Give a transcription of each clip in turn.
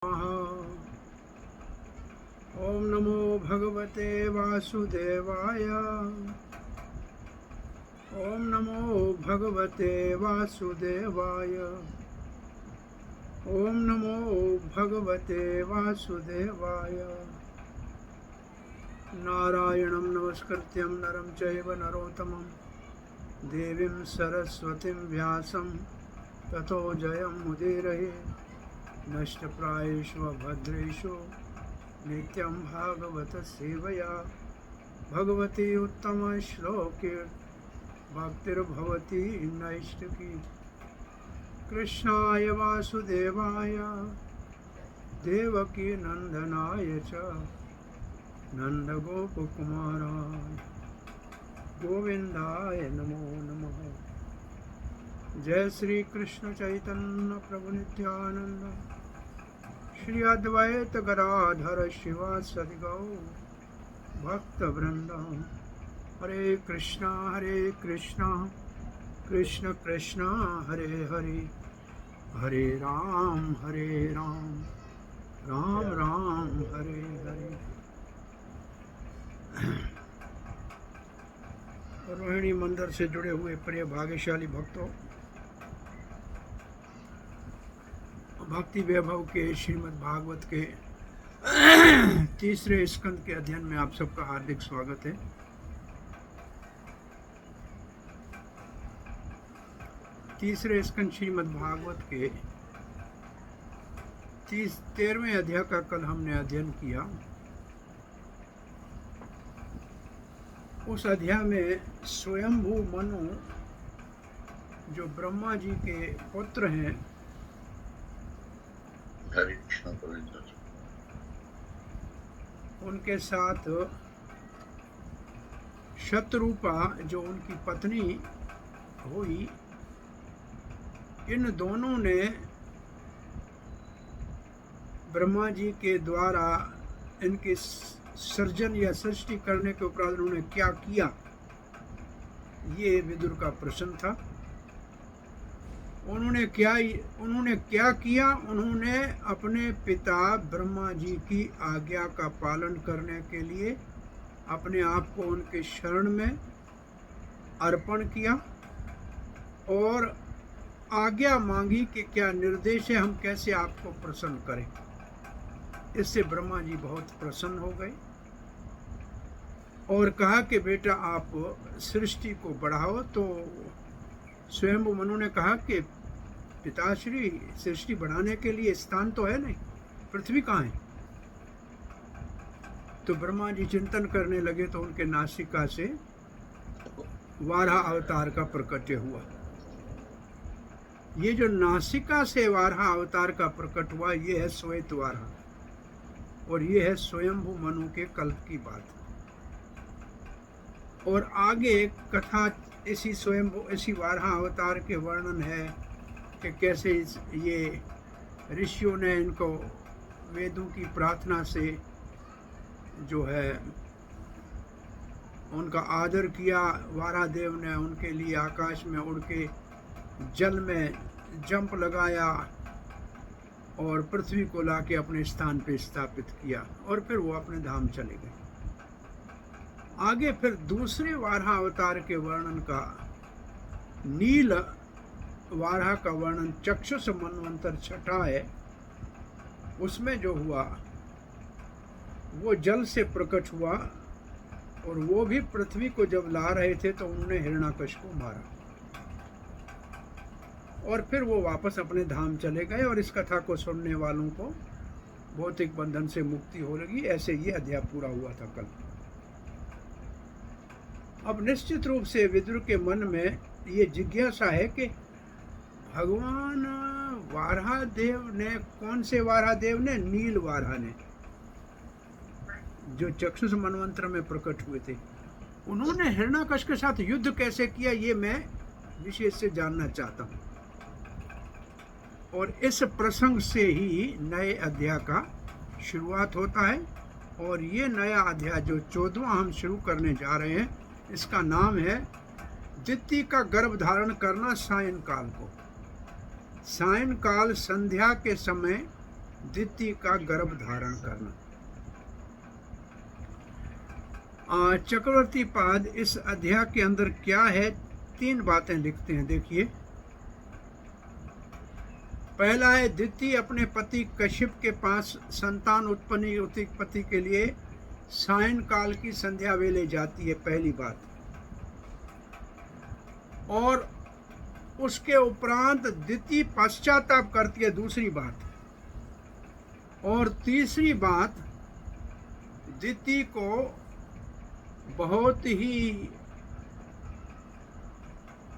ओम नमो भगवते वासुदेवाय। ओम नमो भगवते वासुदेवाय। ओम नमो भगवते वासुदेवाय। नारायणं नमस्कृत्यं नरं चैव नरोत्तमं देवीं सरस्वतीं व्यासं ततो जयमुदीरये। नष्टप्रायेषु भद्रेषु नित्यं भागवत सेवया भगवती उत्तम श्लोके भक्तिर्भवती नैष्टिकी। कृष्णाय वासुदेवाय देवकी नंदनाय च नंदगोपकुमाराय गोविंदाय नमो नमः। जय श्री कृष्ण चैतन्य प्रभु नित्यानंद श्री अद्वैत गदाधर शिवासदि गौर भक्तवृंद। हरे कृष्णा कृष्ण कृष्ण हरे हरे, हरे राम राम राम हरे हरे। रोहिणी मंदिर से जुड़े हुए प्रिय भाग्यशाली भक्तों, भक्ति वैभव के श्रीमद् भागवत के तीसरे स्कंद के अध्ययन में आप सबका हार्दिक स्वागत है। तीसरे स्कंद श्रीमद् भागवत के 13वें अध्याय का कल हमने अध्ययन किया। उस अध्याय में स्वयंभू मनु जो ब्रह्मा जी के पुत्र हैं, उनके साथ शतरूपा जो उनकी पत्नी हुई, इन दोनों ने ब्रह्मा जी के द्वारा इनके सृजन या सृष्टि करने के उपरांत उन्होंने क्या किया, ये विदुर का प्रश्न था। उन्होंने क्या किया? उन्होंने अपने पिता ब्रह्मा जी की आज्ञा का पालन करने के लिए अपने आप को उनके शरण में अर्पण किया और आज्ञा मांगी कि क्या निर्देश है, हम कैसे आपको प्रसन्न करें। इससे ब्रह्मा जी बहुत प्रसन्न हो गए और कहा कि बेटा आप सृष्टि को बढ़ाओ। तो स्वयंभू मनु ने कहा कि पिताश्री, सृष्टि बढ़ाने के लिए स्थान तो है नहीं, पृथ्वी कहाँ है? तो ब्रह्मा जी चिंतन करने लगे तो उनके नासिका से वाराह अवतार का प्रकट हुआ। ये जो नासिका से वाराह अवतार का प्रकट हुआ, ये है श्वेत वाराह, और ये है स्वयंभू मनु के कल्प की बात। और आगे कथा इसी वाराह अवतार के वर्णन है कि कैसे ये ऋषियों ने इनको वेदों की प्रार्थना से जो है उनका आदर किया। वाराह देव ने उनके लिए आकाश में उड़ के जल में जंप लगाया और पृथ्वी को लाके अपने स्थान पे स्थापित किया और फिर वो अपने धाम चले गए। आगे फिर दूसरे वाराह अवतार के वर्णन का, नील वाराह का वर्णन चक्षुष मनवंतर छठा है। उसमें जो हुआ वो जल से प्रकट हुआ और वो भी पृथ्वी को जब ला रहे थे तो उन्होंने हिरण्याकश को मारा और फिर वो वापस अपने धाम चले गए और इस कथा को सुनने वालों को भौतिक बंधन से मुक्ति हो लगी। ऐसे ये अध्याय पूरा हुआ था कल। अब निश्चित रूप से विदुर के मन में ये जिज्ञासा है कि भगवान वाराह देव ने, कौन से वाराह देव ने? नील वाराह ने, जो चक्षुष मनवंतर में प्रकट हुए थे। उन्होंने हिरण्याकश के साथ युद्ध कैसे किया, ये मैं विशेष से जानना चाहता हूँ। और इस प्रसंग से ही नए अध्याय का शुरुआत होता है। और ये नया अध्याय जो 14वां हम शुरू करने जा रहे हैं, इसका नाम है दिति का गर्भ धारण करना सायंकाल को। सायंकाल संध्या के समय द्वितीय का गर्भ धारण करना। चक्रवर्ती पाद इस अध्याय के अंदर क्या है, 3 बातें लिखते हैं। देखिए, पहला है, द्वितीय अपने पति कश्यप के पास संतान उत्पत्ति के लिए सायंकाल की संध्या वेले जाती है, पहली बात। और उसके उपरांत द्वितीय पश्चाताप करती है, दूसरी बात। और तीसरी बात, द्वितीय को बहुत ही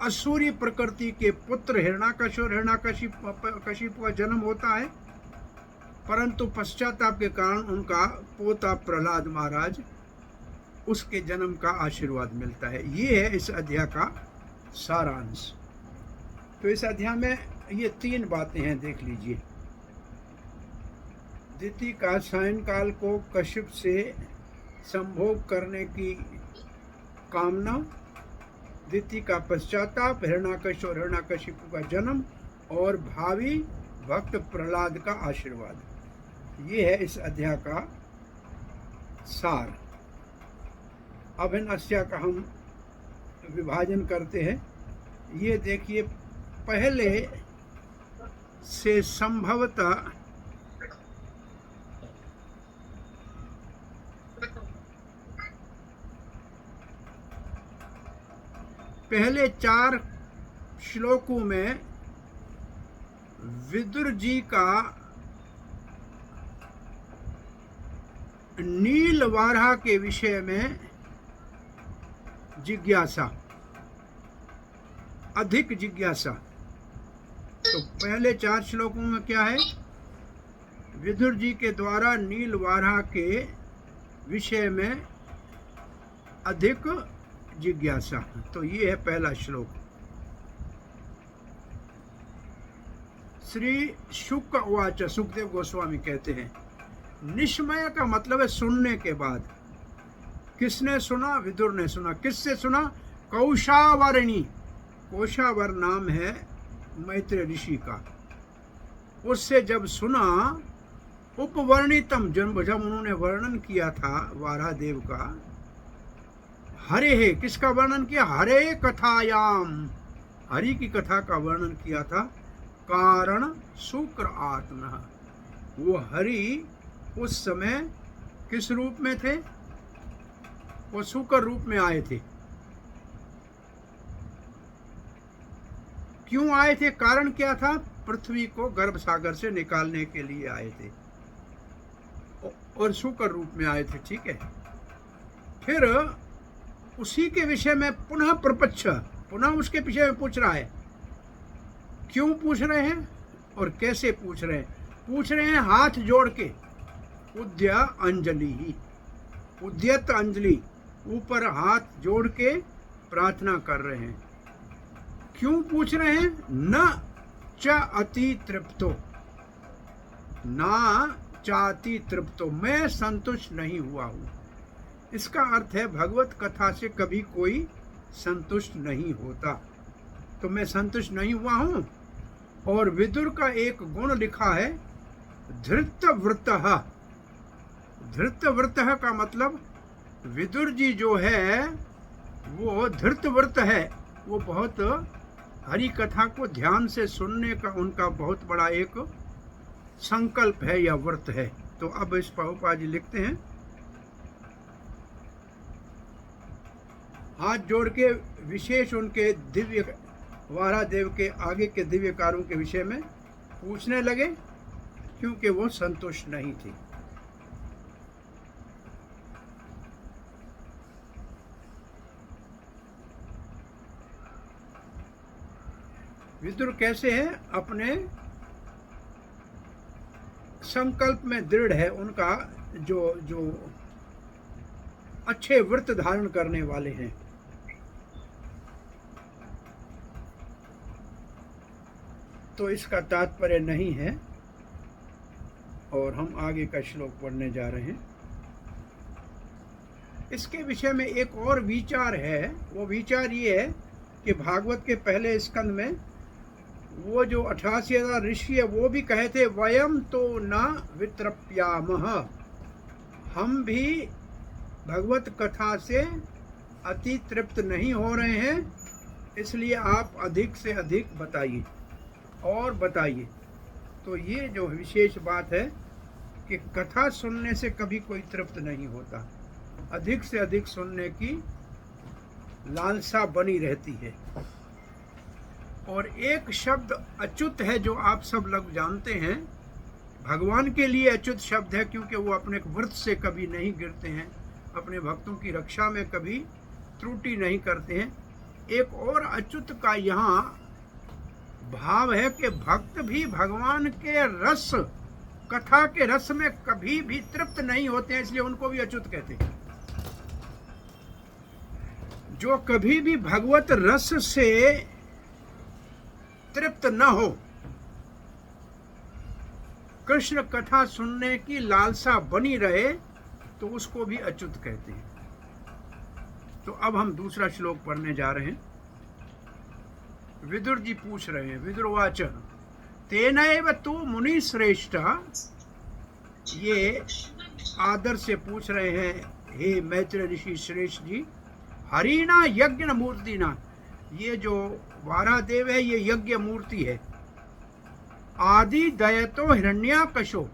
असुरी प्रकृति के पुत्र हिरण्यकश्यप और हिरण्यकशिपु का जन्म होता है, परंतु पश्चाताप के कारण उनका पोता प्रहलाद महाराज, उसके जन्म का आशीर्वाद मिलता है। ये है इस अध्याय का सारांश। तो इस अध्याय में ये 3 बातें हैं, देख लीजिए। द्वितीय का सायंकाल को कश्यप से संभोग करने की कामना, द्वितीय का पश्चाताप, हिरण्यकश्यप और हिरण्यकशिपु का जन्म, और भावी भक्त प्रहलाद का आशीर्वाद। ये है इस अध्याय का सार। अब इन अध्याय का हम विभाजन करते हैं। ये देखिए, पहले से संभवतः पहले 4 श्लोकों में विदुर जी का नील वाराह के विषय में जिज्ञासा, अधिक जिज्ञासा। तो पहले 4 श्लोकों में क्या है, विदुर जी के द्वारा नील वाराह के विषय में अधिक जिज्ञासा। तो ये है पहला श्लोक। श्री शुक उवाच, सुखदेव गोस्वामी कहते हैं, निश्मय का मतलब है सुनने के बाद। किसने सुना? विदुर ने सुना। किससे सुना? कौशावर्णी, कौशावर नाम है मैत्रेय ऋषि का। उससे जब सुना, उपवर्णितम, जब उन्होंने वर्णन किया था वाराह देव का, हरे है, किसका वर्णन किया? हरे कथायाम, हरि की कथा का वर्णन किया था। कारण शुक्र आत्मा, वो हरि उस समय किस रूप में थे? वो शुक्र रूप में आए थे। क्यों आए थे? कारण क्या था? पृथ्वी को गर्भ सागर से निकालने के लिए आए थे, और शुक्र रूप में आए थे। ठीक है। फिर उसी के विषय में पुनः प्रपच्छ, पुनः उसके विषय में पूछ रहा है। क्यों पूछ रहे हैं और कैसे पूछ रहे हैं? पूछ रहे हैं हाथ जोड़ के, उद्य अंजलि ही, उद्यत अंजलि, ऊपर हाथ जोड़ के प्रार्थना कर रहे हैं। क्यों पूछ रहे हैं? न च अति तृप्तो, ना चाति तृप्तो, मैं संतुष्ट नहीं हुआ हूं। इसका अर्थ है भगवत कथा से कभी कोई संतुष्ट नहीं होता। तो मैं संतुष्ट नहीं हुआ हूं। और विदुर का एक गुण लिखा है, धृतव्रतः। धृतव्रतः का मतलब, विदुर जी जो है वो धृतव्रत है। वो बहुत हरि कथा को ध्यान से सुनने का उनका बहुत बड़ा एक संकल्प है या व्रत है। तो अब इस प्रभुपाद जी लिखते हैं, हाथ जोड़ के विशेष उनके दिव्य वाराह देव के आगे के दिव्य कार्यों के विषय में पूछने लगे, क्योंकि वो संतुष्ट नहीं थी। विदुर कैसे है? अपने संकल्प में दृढ़ है। उनका जो अच्छे व्रत धारण करने वाले हैं। तो इसका तात्पर्य नहीं है। और हम आगे का श्लोक पढ़ने जा रहे हैं। इसके विषय में एक और विचार है। वो विचार ये है कि भागवत के पहले स्कंद में वो जो 88,000 ऋषि है वो भी कहे थे वयम तो न वित्रप्यामः, हम भी भगवत कथा से अति तृप्त नहीं हो रहे हैं, इसलिए आप अधिक से अधिक बताइए और बताइए। तो ये जो विशेष बात है कि कथा सुनने से कभी कोई तृप्त नहीं होता, अधिक से अधिक सुनने की लालसा बनी रहती है। और एक शब्द अच्युत है जो आप सब लोग जानते हैं, भगवान के लिए अच्युत शब्द है क्योंकि वो अपने व्रत से कभी नहीं गिरते हैं, अपने भक्तों की रक्षा में कभी त्रुटि नहीं करते हैं। एक और अच्युत का यहाँ भाव है कि भक्त भी भगवान के रस, कथा के रस में कभी भी तृप्त नहीं होते हैं, इसलिए उनको भी अच्युत कहते हैं। जो कभी भी भगवत रस से तृप्त न हो, कृष्ण कथा सुनने की लालसा बनी रहे, तो उसको भी अच्युत कहते हैं। तो अब हम दूसरा श्लोक पढ़ने जा रहे हैं। विदुर जी पूछ रहे हैं, विदुरवाच तेनैव तु मुनि श्रेष्ठ, ये आदर से पूछ रहे हैं, हे मैत्र ऋषि श्रेष्ठ जी, हरिणा यज्ञ मूर्ति ना, ये जो वारादेव है ये यज्ञ मूर्ति है। आदि दयतो हिरण्याकशो,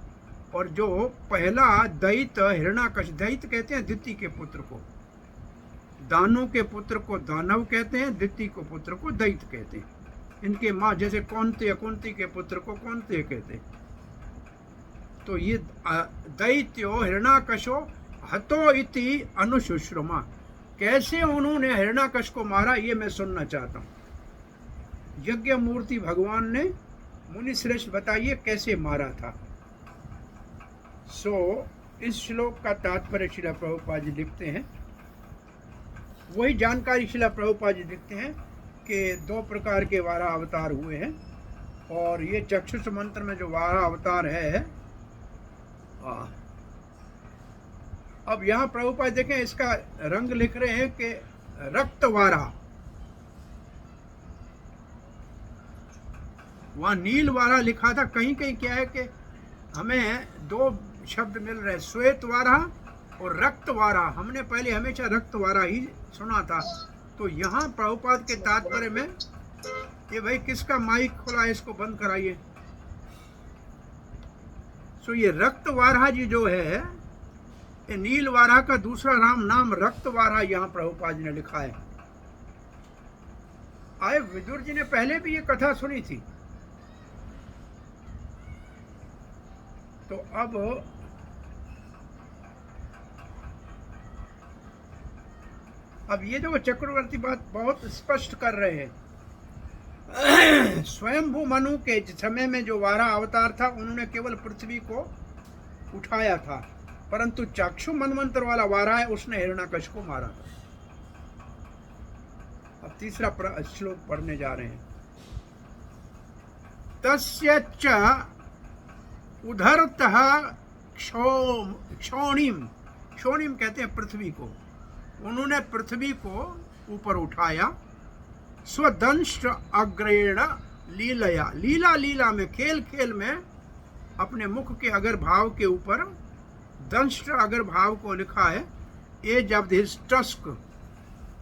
और जो पहला दैत हिरण्याकश, दैत कहते हैं दिति के पुत्र को, दानु के पुत्र को दानव कहते हैं, दिति को पुत्र को दैत कहते हैं। इनके माँ जैसे कौन्ते, कुंती के पुत्र को कौन्ते कहते हैं। तो ये दैत्यो हिरण्याकशो हतो इति अनुशुश्रुमा, कैसे उन्होंने हिरण्याकश को मारा ये मैं सुनना चाहता हूँ। यज्ञ मूर्ति भगवान ने मुनि श्रेष्ठ बताइए कैसे मारा था। इस श्लोक का तात्पर्य श्रील प्रभुपाद जी लिखते हैं, वही जानकारी श्रील प्रभुपाद जी लिखते हैं कि 2 प्रकार के वारा अवतार हुए हैं, और ये चक्षुष मंत्र में जो वारा अवतार है, अब यहाँ प्रभुपाद देखें इसका रंग लिख रहे हैं कि रक्तवारा, वहाँ नीलवारा लिखा था, कहीं कहीं क्या है कि हमें 2 शब्द मिल रहे हैं, श्वेतवारा और रक्तवारा। हमने पहले हमेशा रक्तवारा ही सुना था। तो यहाँ प्रभुपाद के तात्पर्य में, ये भाई किसका माइक खुला है, इसको बंद कराइए। ये रक्तवारा जी जो है, ये नीलवारा का दूसरा नाम रक्तवारा यहाँ प्रभुपाद जी ने लिखा है। आए विदुर जी ने पहले भी ये कथा सुनी थी। तो अब ये जो चक्रवर्ती बात बहुत स्पष्ट कर रहे हैं, स्वयंभू मनु के समय में जो वारा अवतार था उन्होंने केवल पृथ्वी को उठाया था, परंतु चक्षु मनवंतर वाला वारा है उसने हिरण्याकश को मारा था। अब तीसरा श्लोक पढ़ने जा रहे हैं। तस्य च उधरतः क्षोणिम, क्षोणिम कहते हैं पृथ्वी को, उन्होंने पृथ्वी को ऊपर उठाया। स्वदंष्ट अग्रेण लीलया, लीला लीला में, खेल खेल में अपने मुख के अगर भाव के ऊपर दंष्ट अगर भाव को लिखा है, एज ऑफ हिज टस्क,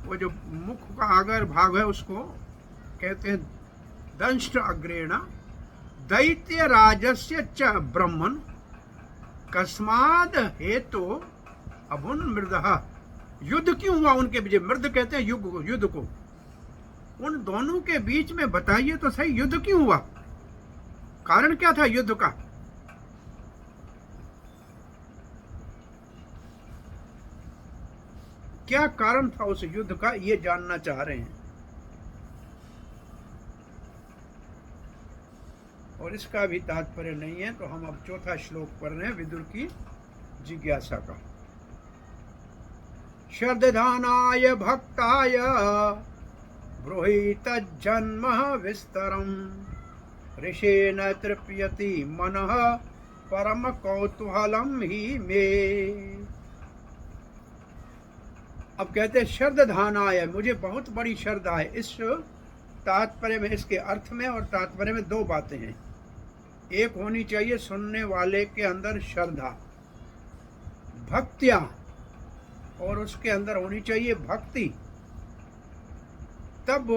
वो जो मुख का अगर भाग है उसको कहते हैं दंष्ट अग्रेण। दैत्य राजस्य च ब्रह्मन कस्माद हेतु अभुन मृदः, युद्ध क्यों हुआ उनके बीच, मृद कहते हैं युद्ध को। उन दोनों के बीच में बताइए तो सही, युद्ध क्यों हुआ, कारण क्या था युद्ध का। क्या कारण था उस युद्ध का, ये जानना चाह रहे हैं। और इसका भी तात्पर्य नहीं है, तो हम अब चौथा श्लोक पढ़ रहे हैं विदुर की जिज्ञासा का। श्रद्धानाय भक्ताय ब्रूहीत जन्म विस्तरम, ऋषेण तृप्यति मनः परम कौतूहलम ही में। अब कहते हैं श्रद्धानाय, मुझे बहुत बड़ी श्रद्धा है इस तात्पर्य में, इसके अर्थ में और तात्पर्य में दो बातें हैं। एक होनी चाहिए सुनने वाले के अंदर श्रद्धा, भक्तियां, और उसके अंदर होनी चाहिए भक्ति। तब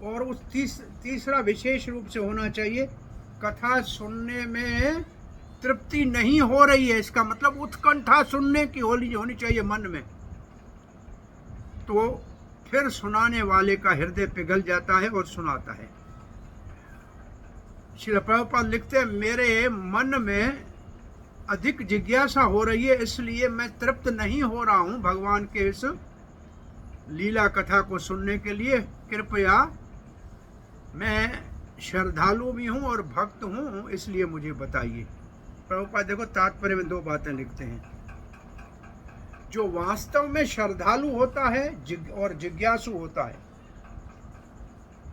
और उस तीसरा विशेष रूप से होना चाहिए कथा सुनने में तृप्ति नहीं हो रही है, इसका मतलब उत्कंठा सुनने की होनी चाहिए मन में, तो फिर सुनाने वाले का हृदय पिघल जाता है और सुनाता है। श्री प्रभुपाद लिखते हैं, मेरे मन में अधिक जिज्ञासा हो रही है, इसलिए मैं तृप्त नहीं हो रहा हूं भगवान के इस लीला कथा को सुनने के लिए। कृपया, मैं श्रद्धालु भी हूं और भक्त हूं, इसलिए मुझे बताइए। प्रभुपाद देखो तात्पर्य में दो बातें लिखते हैं। जो वास्तव में श्रद्धालु होता है और जिज्ञासु होता है,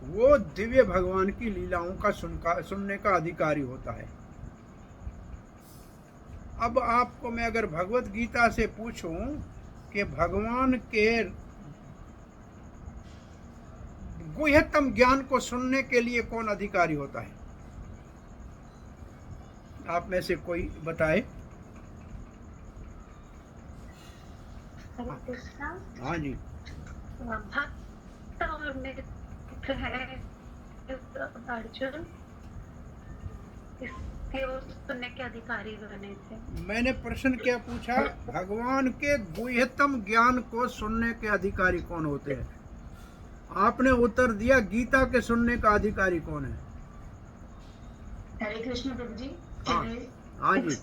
वो दिव्य भगवान की लीलाओं का सुनने का अधिकारी होता है। अब आपको मैं अगर भगवत गीता से पूछूं कि भगवान के गुह्यतम ज्ञान को सुनने के लिए कौन अधिकारी होता है, आप में से कोई बताए। हाँ जी। अर्जुन इसके सुनने के अधिकारी बने थे। मैंने प्रश्न क्या पूछा, भगवान के गुह्यतम ज्ञान को सुनने के अधिकारी कौन होते हैं। आपने उत्तर दिया गीता के सुनने का अधिकारी कौन है। हरे कृष्ण प्रभु जी। हाँ जी।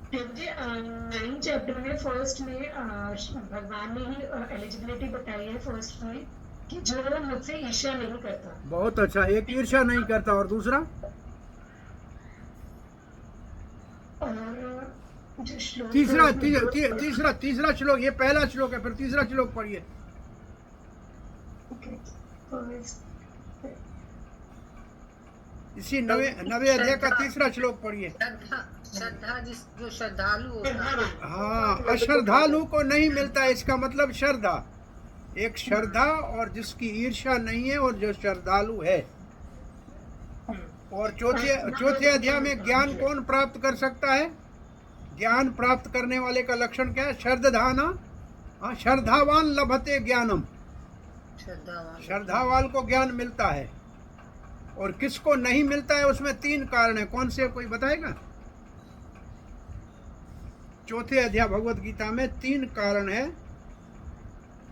प्रभु जी, 9 चैप्टर में फर्स्ट में भगवान ने ही एलिजिबिलिटी बताई है फर्स्ट में कि जो मुझसे ईर्ष्या नहीं करता। बहुत अच्छा, एक ईर्ष्या नहीं करता, और दूसरा और जो श्लोक तीसरा श्लोक, ये पहला श्लोक है, फिर तीसरा श्लोक पढ़िए। इसी नवे अध्याय का तीसरा श्लोक पढ़िए। श्रद्धा जो श्रद्धालु होता है, हाँ, अश्रद्धालु को नहीं मिलता, इसका मतलब श्रद्धा। एक श्रद्धा और जिसकी ईर्ष्या नहीं है, और जो श्रद्धालु है। और चौथे अध्याय में ज्ञान कौन प्राप्त कर सकता है। ज्ञान प्राप्त करने वाले का लक्षण क्या है, श्रद्धाना। श्रद्धावान लभते ज्ञानम, श्रद्धावान को ज्ञान मिलता है। और किसको नहीं मिलता है, उसमें 3 कारण है। कौन से, कोई बताएगा। चौथे अध्याय भगवत गीता में 3 कारण है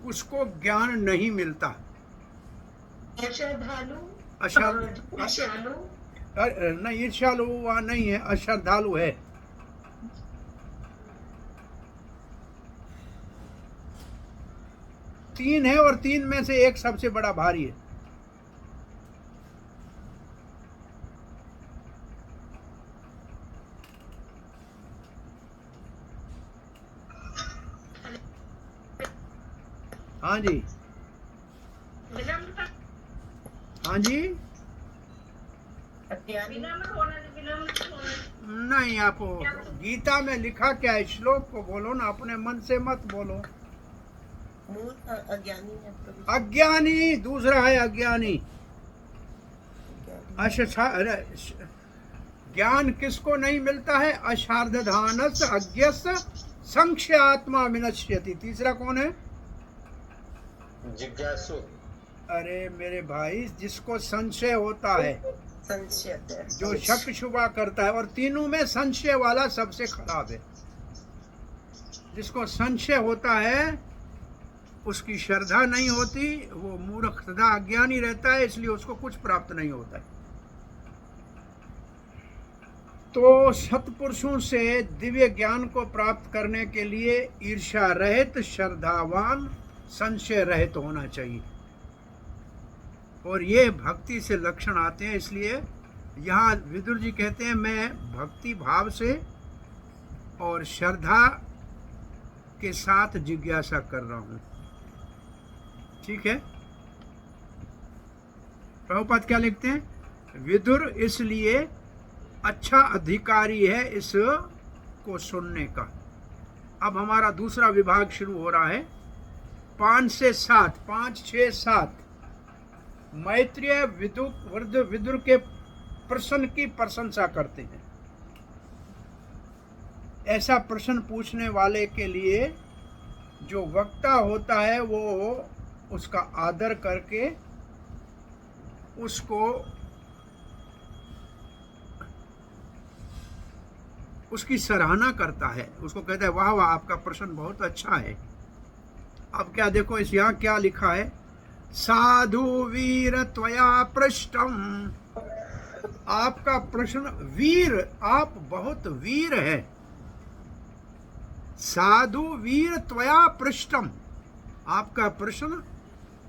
उसको ज्ञान नहीं मिलता। नहीं, ईर्ष्यालु वहाँ नहीं है, अश्रद्धालु है। तीन है, और 3 में से एक सबसे बड़ा भारी है। हाँ जी, हाँ जी। नहीं, आप गीता में लिखा क्या है, श्लोक को बोलो ना, अपने मन से मत बोलो। अज्ञानी है। अज्ञानी दूसरा है, अज्ञानी। ज्ञान किसको नहीं मिलता है, अशार्धधानस अज्ञस संख्यात्मा विनश्यति। तीसरा कौन है, जिज्ञासु। अरे मेरे भाई, जिसको संशय होता है, जो शक शुबा करता है। और तीनों में संशय वाला सबसे खराब है। जिसको संशय होता है उसकी श्रद्धा नहीं होती, वो मूर्ख सदा अज्ञानी रहता है, इसलिए उसको कुछ प्राप्त नहीं होता है। तो सत्पुरुषों से दिव्य ज्ञान को प्राप्त करने के लिए ईर्ष्या रहित, श्रद्धावान, संशय रहित होना चाहिए। और ये भक्ति से लक्षण आते हैं। इसलिए यहाँ विदुर जी कहते हैं, मैं भक्ति भाव से और श्रद्धा के साथ जिज्ञासा कर रहा हूँ। ठीक है। प्रभुपाद क्या लिखते हैं, विदुर इसलिए अच्छा अधिकारी है इस को सुनने का। अब हमारा दूसरा विभाग शुरू हो रहा है। 5 से 7, 5, 6, 7 मैत्रेय विदुर के प्रश्न की प्रशंसा करते हैं। ऐसा प्रश्न पूछने वाले के लिए जो वक्ता होता है वो उसका आदर करके उसको उसकी सराहना करता है, उसको कहता है वाह वाह आपका प्रश्न बहुत अच्छा है। अब क्या देखो इस यहाँ क्या लिखा है, साधु वीर त्वया पृष्ठम, आपका प्रश्न वीर, आप बहुत वीर है। साधु वीर त्वया पृष्ठम, आपका प्रश्न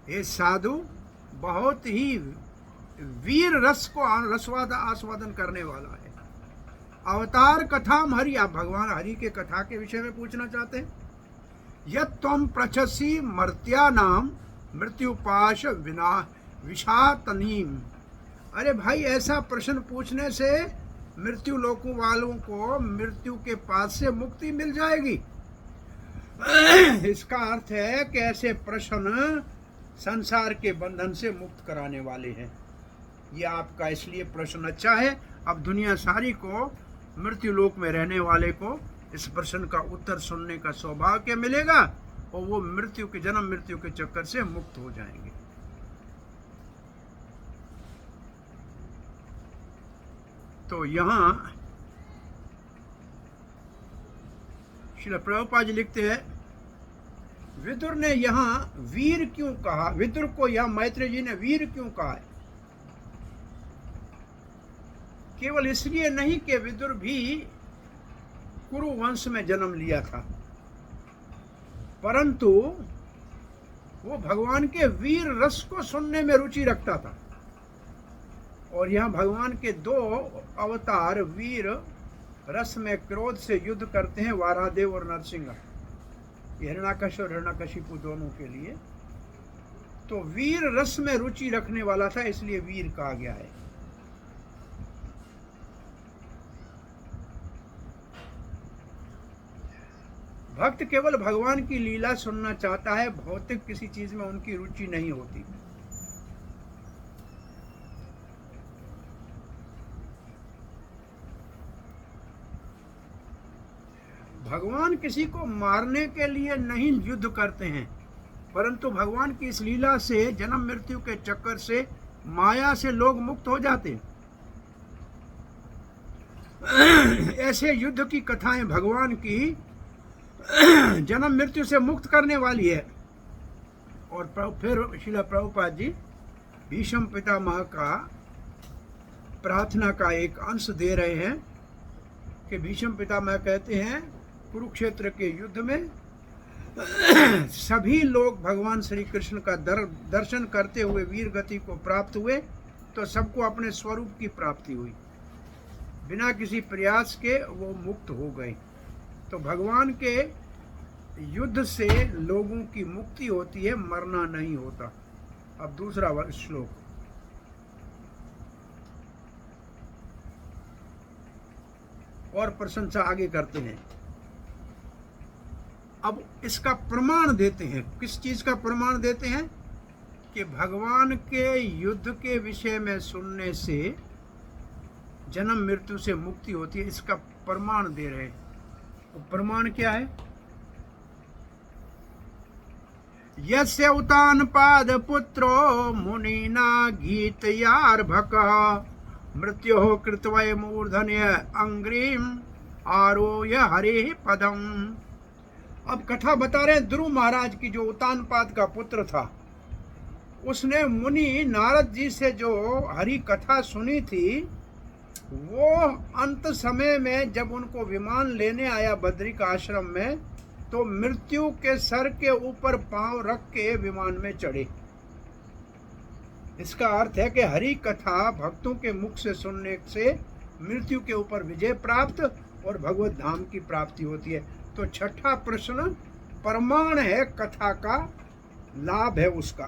ये साधु बहुत ही वीर रस को आस्वादन करने वाला है। अवतार कथाम हरि, आप भगवान हरि के कथा के विषय में पूछना चाहते हैं। यत् त्वं पृच्छसि मर्त्यानाम मृत्युपाश विना विषातनीम, अरे भाई ऐसा प्रश्न पूछने से मृत्यु लोकों वालों को मृत्यु के पास से मुक्ति मिल जाएगी। इसका अर्थ है कि ऐसे प्रश्न संसार के बंधन से मुक्त कराने वाले हैं। ये आपका इसलिए प्रश्न अच्छा है। अब दुनिया सारी को, मृत्यु लोक में रहने वाले को इस प्रश्न का उत्तर सुनने का सौभाग्य मिलेगा और वो मृत्यु के जन्म मृत्यु के चक्कर से मुक्त हो जाएंगे। तो यहाँ श्रील प्रभुपाद जी लिखते हैं, विदुर ने यहाँ वीर क्यों कहा, विदुर को यहाँ मैत्रेय जी ने वीर क्यों कहा है? केवल इसलिए नहीं कि विदुर भी कुरु वंश में जन्म लिया था, परंतु वो भगवान के वीर रस को सुनने में रुचि रखता था। और यहाँ भगवान के दो अवतार वीर रस में क्रोध से युद्ध करते हैं, वारादेव और नरसिंह, हिरण्याकश और हिरण्यकशिपु दोनों के लिए। तो वीर रस में रुचि रखने वाला था, इसलिए वीर कहा गया है। भक्त केवल भगवान की लीला सुनना चाहता है, भौतिक किसी चीज में उनकी रुचि नहीं होती। भगवान किसी को मारने के लिए नहीं युद्ध करते हैं, परंतु भगवान की इस लीला से, जन्म मृत्यु के चक्कर से, माया से लोग मुक्त हो जाते हैं। ऐसे युद्ध की कथाएं भगवान की जन्म मृत्यु से मुक्त करने वाली है। और फिर श्रील प्रभुपाद जी भीष्म पितामह का प्रार्थना का एक अंश दे रहे हैं कि भीष्म पितामह कहते हैं, कुरुक्षेत्र के युद्ध में सभी लोग भगवान श्री कृष्ण का दर्शन करते हुए वीर गति को प्राप्त हुए, तो सबको अपने स्वरूप की प्राप्ति हुई, बिना किसी प्रयास के वो मुक्त हो गए। तो भगवान के युद्ध से लोगों की मुक्ति होती है, मरना नहीं होता। अब दूसरा श्लोक, और प्रशंसा आगे करते हैं। अब इसका प्रमाण देते हैं। किस चीज का प्रमाण देते हैं? कि भगवान के युद्ध के विषय में सुनने से जन्म मृत्यु से मुक्ति होती है, इसका प्रमाण दे रहे हैं। तो प्रमाण क्या है? यस्य उतानपाद पुत्रो मुनिना गीतयार्भकः मृत्योः कृत्वै मूर्धन्य अंग्रीम आरोह्य हरेः पदम। अब कथा बता रहे हैं ध्रुव महाराज की, जो उतानपाद का पुत्र था, उसने मुनि नारद जी से जो हरि कथा सुनी थी, वो अंत समय में जब उनको विमान लेने आया बद्रिक आश्रम में, तो मृत्यु के सर के ऊपर पांव रख के विमान में चढ़े। इसका अर्थ है कि हरि कथा भक्तों के मुख से सुनने से मृत्यु के ऊपर विजय प्राप्त और भगवत धाम की प्राप्ति होती है। तो छठा प्रश्न प्रमाण है, कथा का लाभ है उसका।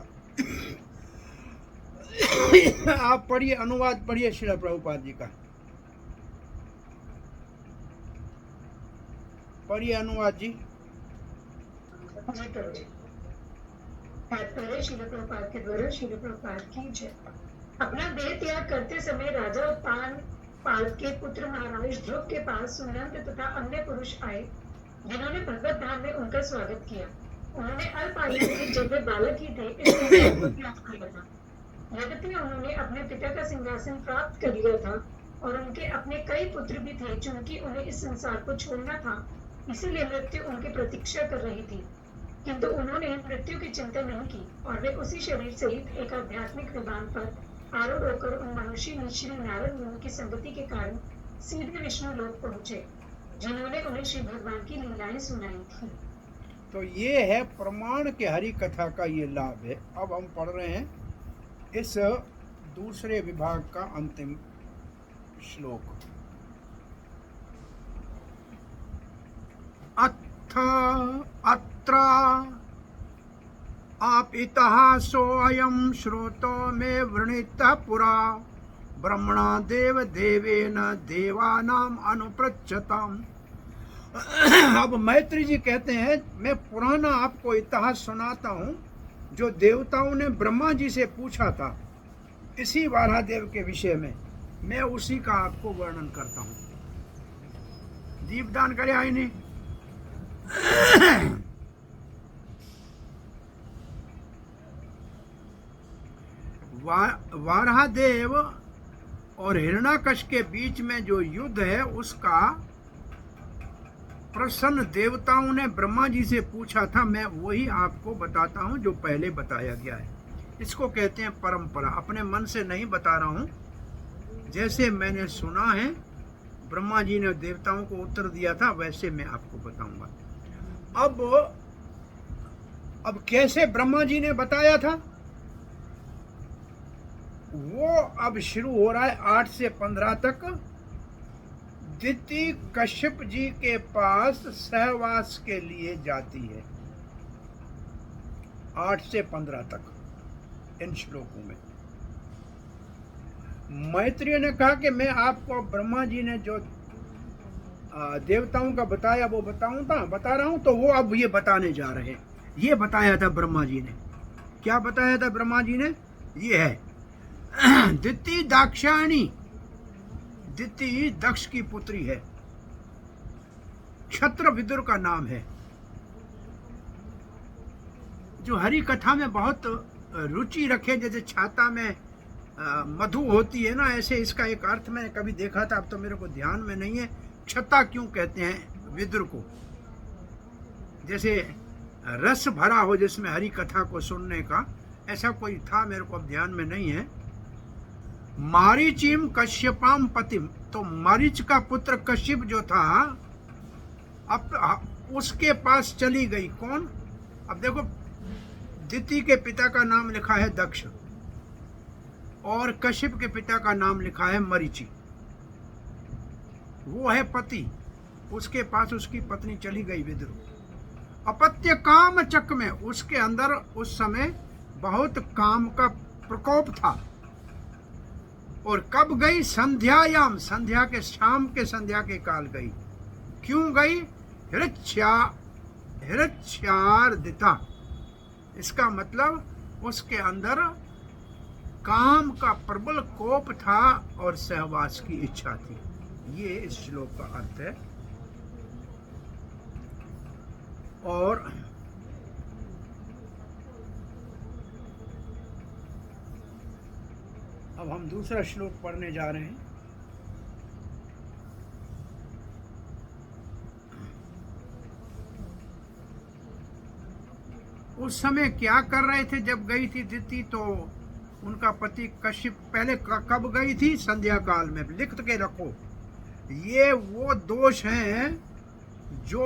आप पढ़िए, अनुवाद पढ़िए श्रील प्रभुपाद जी का, पढ़िए अनुवाद जी। तात्पर्य शिल प्रभुपाद के द्वारा शिल प्रभुपाद की जय। अपना देह त्याग करते समय राजा उत्तान पाद के पुत्र महाराज ध्रुव के पास सुनंद तथा अन्य पुरुष आए, जिन्होंने भगवत धाम में उनका स्वागत किया। उन्होंने अल्प आयु में जब वे बालक ही थे इसलिए उनको त्याग किया था। यद्यपि उन्होंने अपने पिता का सिंहासन प्राप्त कर लिया था और उनके अपने कई पुत्र भी थे, चूंकि उन्हें इस संसार को छोड़ना था, इसीलिए मृत्यु उनकी प्रतीक्षा कर रही थी। किंतु उन्होंने मृत्यु की चिंता नहीं की और वे उसी शरीर सहित एक आध्यात्मिक विमान पर आरूढ़ होकर उन महर्षि श्री नारद मुनि की संगति के कारण सीधे विष्णु लोक पहुंचे, जिन्होंने उन्हें श्री भगवान की लीलाएं सुनाई थी। तो ये है प्रमाण के हरि कथा का ये लाभ है। अब हम पढ़ रहे हैं इस दूसरे विभाग का अंतिम श्लोक। अत्र इतिहासोऽयं श्रुतो मे वृणीतः पुरा ब्रह्मणा देव देवेन देवानाम अनुपृच्छताम्। अब मैत्री जी कहते हैं, मैं पुराना आपको इतिहास सुनाता हूँ जो देवताओं ने ब्रह्मा जी से पूछा था इसी वारादेव के विषय में, मैं उसी का आपको वर्णन करता हूँ। दीपदान करे आई नहीं। वारादेव और हिरण्याकश के बीच में जो युद्ध है उसका प्रसन्न देवताओं ने ब्रह्मा जी से पूछा था, मैं वही आपको बताता हूँ जो पहले बताया गया है। इसको कहते हैं परंपरा। अपने मन से नहीं बता रहा हूँ, जैसे मैंने सुना है ब्रह्मा जी ने देवताओं को उत्तर दिया था वैसे मैं आपको बताऊंगा। अब कैसे ब्रह्मा जी ने बताया था वो अब शुरू हो रहा है 8 से 15 तक। दिति कश्यप जी के पास सहवास के लिए जाती है 8 से 15 तक इन श्लोकों में। मैत्रेय ने कहा कि मैं आपको ब्रह्मा जी ने जो देवताओं का बताया वो बता रहा हूं, तो वो अब ये बताने जा रहे हैं। ये बताया था ब्रह्मा जी ने। क्या बताया था ब्रह्मा जी ने? ये है दिति दाक्षायणी। दिति दक्ष की पुत्री है, क्षत्र विदुर का नाम है, जो हरि कथा में बहुत रुचि रखे। जैसे छाता में मधु होती है ना, ऐसे इसका एक अर्थ मैंने कभी देखा था, अब तो मेरे को ध्यान में नहीं है। छत्ता क्यों कहते हैं विदुर को? जैसे रस भरा हो जिसमें हरि कथा को सुनने का, ऐसा कोई था, मेरे को अब ध्यान में नहीं है। मारीचिम कश्यपाम पतिम, तो मारीच का पुत्र कश्यप जो था अब उसके पास चली गई। कौन? अब देखो, दिति के पिता का नाम लिखा है दक्ष और कश्यप के पिता का नाम लिखा है मरीचि। वो है पति, उसके पास उसकी पत्नी चली गई विदुर। अपत्य काम चक्र में उसके अंदर उस समय बहुत काम का प्रकोप था। और कब गई? संध्यायाम, संध्या के शाम के संध्या के काल गई। क्यों गई? हृच्छार्दिता, इसका मतलब उसके अंदर काम का प्रबल कोप था और सहवास की इच्छा थी। ये इस श्लोक का अर्थ है। और अब हम दूसरा श्लोक पढ़ने जा रहे हैं। उस समय क्या कर रहे थे जब गई थी दिति? तो उनका पति कश्यप पहले कब गई थी? संध्या काल में। लिख के रखो, ये वो दोष हैं जो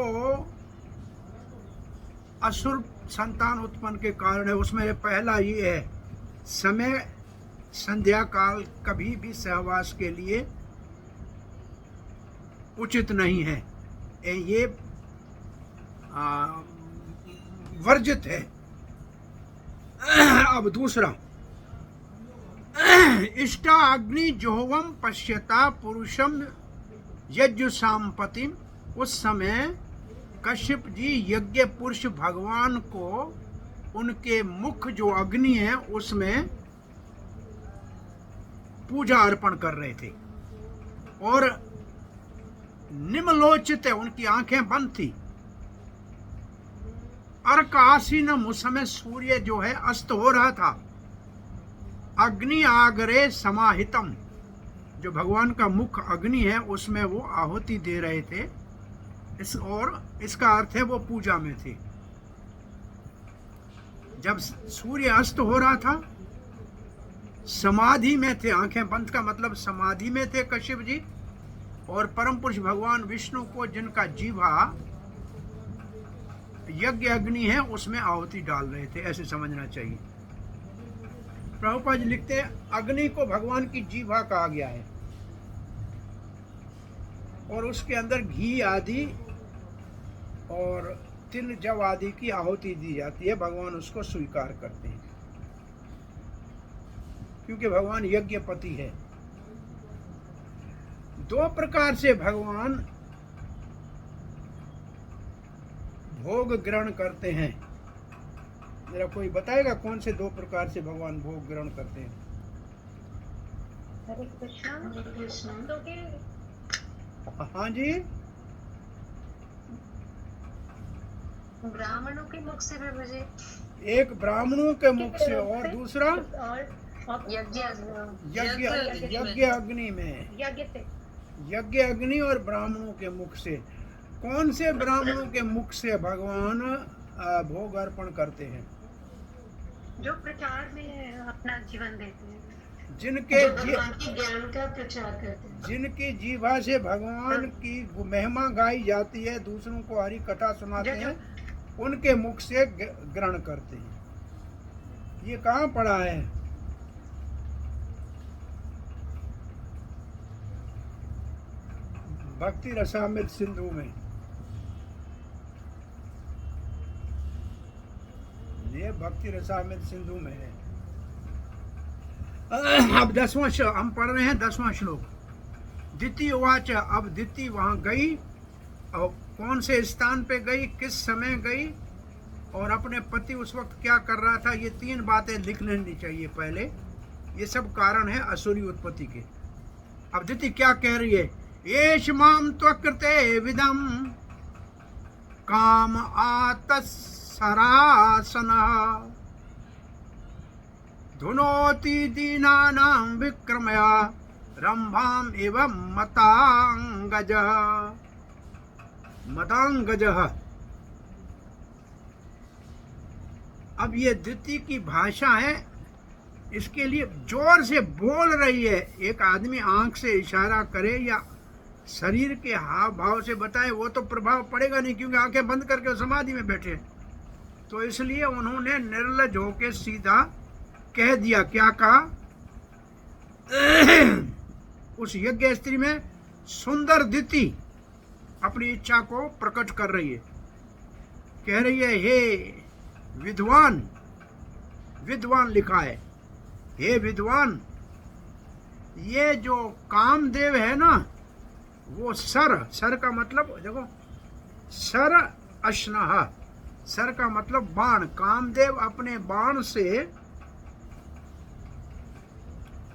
असुर संतान उत्पन्न के कारण है। उसमें पहला ये है, समय संध्या काल कभी भी सहवास के लिए उचित नहीं है, ये वर्जित है। अब दूसरा, इष्टा अग्नि जोहवम पश्यता पुरुषम यज्ञ। उस समय कश्यप जी यज्ञ पुरुष भगवान को उनके मुख जो अग्नि है उसमें पूजा अर्पण कर रहे थे और निम्नलोचित है, उनकी आंखें बंद थी। अर्क आसीनम, उस समय सूर्य जो है अस्त हो रहा था। अग्नि आगरे समाहितम, जो भगवान का मुख अग्नि है उसमें वो आहुति दे रहे थे। और इसका अर्थ है वो पूजा में थे। जब सूर्य अस्त हो रहा था, समाधि में थे, आंखें बंद का मतलब समाधि में थे कश्यप जी, और परम पुरुष भगवान विष्णु को, जिनका जीवा यज्ञ अग्नि है, उसमें आहुति डाल रहे थे, ऐसे समझना चाहिए। प्रभुपाद जी लिखते हैं अग्नि को भगवान की जीवा कहा गया है और उसके अंदर घी आदि और तिल जव आदि की आहुति दी जाती है। भगवान उसको स्वीकार करते हैं क्योंकि भगवान यज्ञपति है। दो प्रकार से भगवान भोग ग्रहण करते हैं। जरा कोई बताएगा कौन से दो प्रकार से भगवान भोग ग्रहण करते हैं? हरे कृष्ण। हाँ जी, ब्राह्मणों के मुख से मुझे एक ब्राह्मणों के मुख से और दूसरा और यज्ञ यज्ञ अग्नि में, यज्ञ अग्नि और ब्राह्मणों के मुख से। कौन से ब्राह्मणों के मुख से भगवान भोग अर्पण करते हैं? जो प्रचार में अपना जीवन देते हैं, जिनके भगवान के ज्ञान का प्रचार करते हैं, जिनकी जीवा से भगवान की महिमा गाई जाती है, दूसरों को हरि कथा सुनाते हैं, उनके मुख से ग्रहण करते हैं। ये कहाँ पढ़ा है? भक्ति रसामृत सिंधु में। ये भक्ति रसामृत सिंधु में है। अब 10वां श्लोक हम पढ़ रहे हैं। 10वां श्लोक। दिति उवाच, अब दिति वहां गई और कौन से स्थान पे गई, किस समय गई और अपने पति उस वक्त क्या कर रहा था, ये 3 बातें लिख लेनी चाहिए पहले। ये सब कारण है असुरी उत्पत्ति के। अब दिति क्या कह रही है? एष माम त्वकृते विदम काम आतस्सरासनः धुनोति दीनानां विक्रमया रंभाम एवं मतांगजः। अब ये दिति की भाषा है, इसके लिए जोर से बोल रही है। एक आदमी आंख से इशारा करे या शरीर के हाव भाव से बताए वो तो प्रभाव पड़ेगा नहीं, क्योंकि आंखें बंद करके समाधि में बैठे। तो इसलिए उन्होंने निर्लज होकर सीधा कह दिया। क्या कहा? उस यज्ञ स्त्री में सुंदर दिति अपनी इच्छा को प्रकट कर रही है। कह रही है, हे विद्वान, विद्वान लिखा है, हे विद्वान, ये जो कामदेव है ना, वो सर का मतलब देखो, सर अश्नः, सर का मतलब बाण। कामदेव अपने बाण से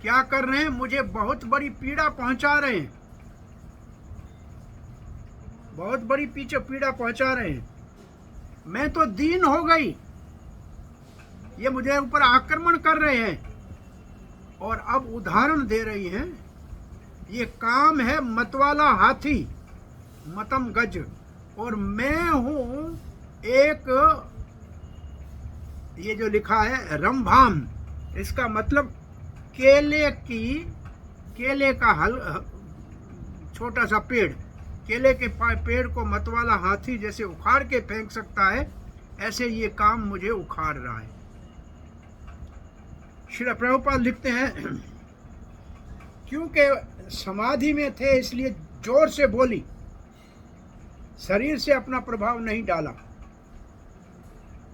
क्या कर रहे हैं? मुझे बहुत बड़ी पीड़ा पहुंचा रहे हैं, बहुत बड़ी पीड़ा पहुंचा रहे हैं। मैं तो दीन हो गई, ये मुझे ऊपर आक्रमण कर रहे हैं। और अब उदाहरण दे रही हैं, ये काम है मतवाला हाथी, मतम गज, और मैं हूं एक, ये जो लिखा है रंभाम, इसका मतलब केले का हल, छोटा सा पेड़, केले के पेड़ को मतवाला हाथी जैसे उखाड़ के फेंक सकता है, ऐसे ये काम मुझे उखाड़ रहा है। श्री प्रभुपाद लिखते हैं, क्योंकि समाधि में थे इसलिए जोर से बोली, शरीर से अपना प्रभाव नहीं डाला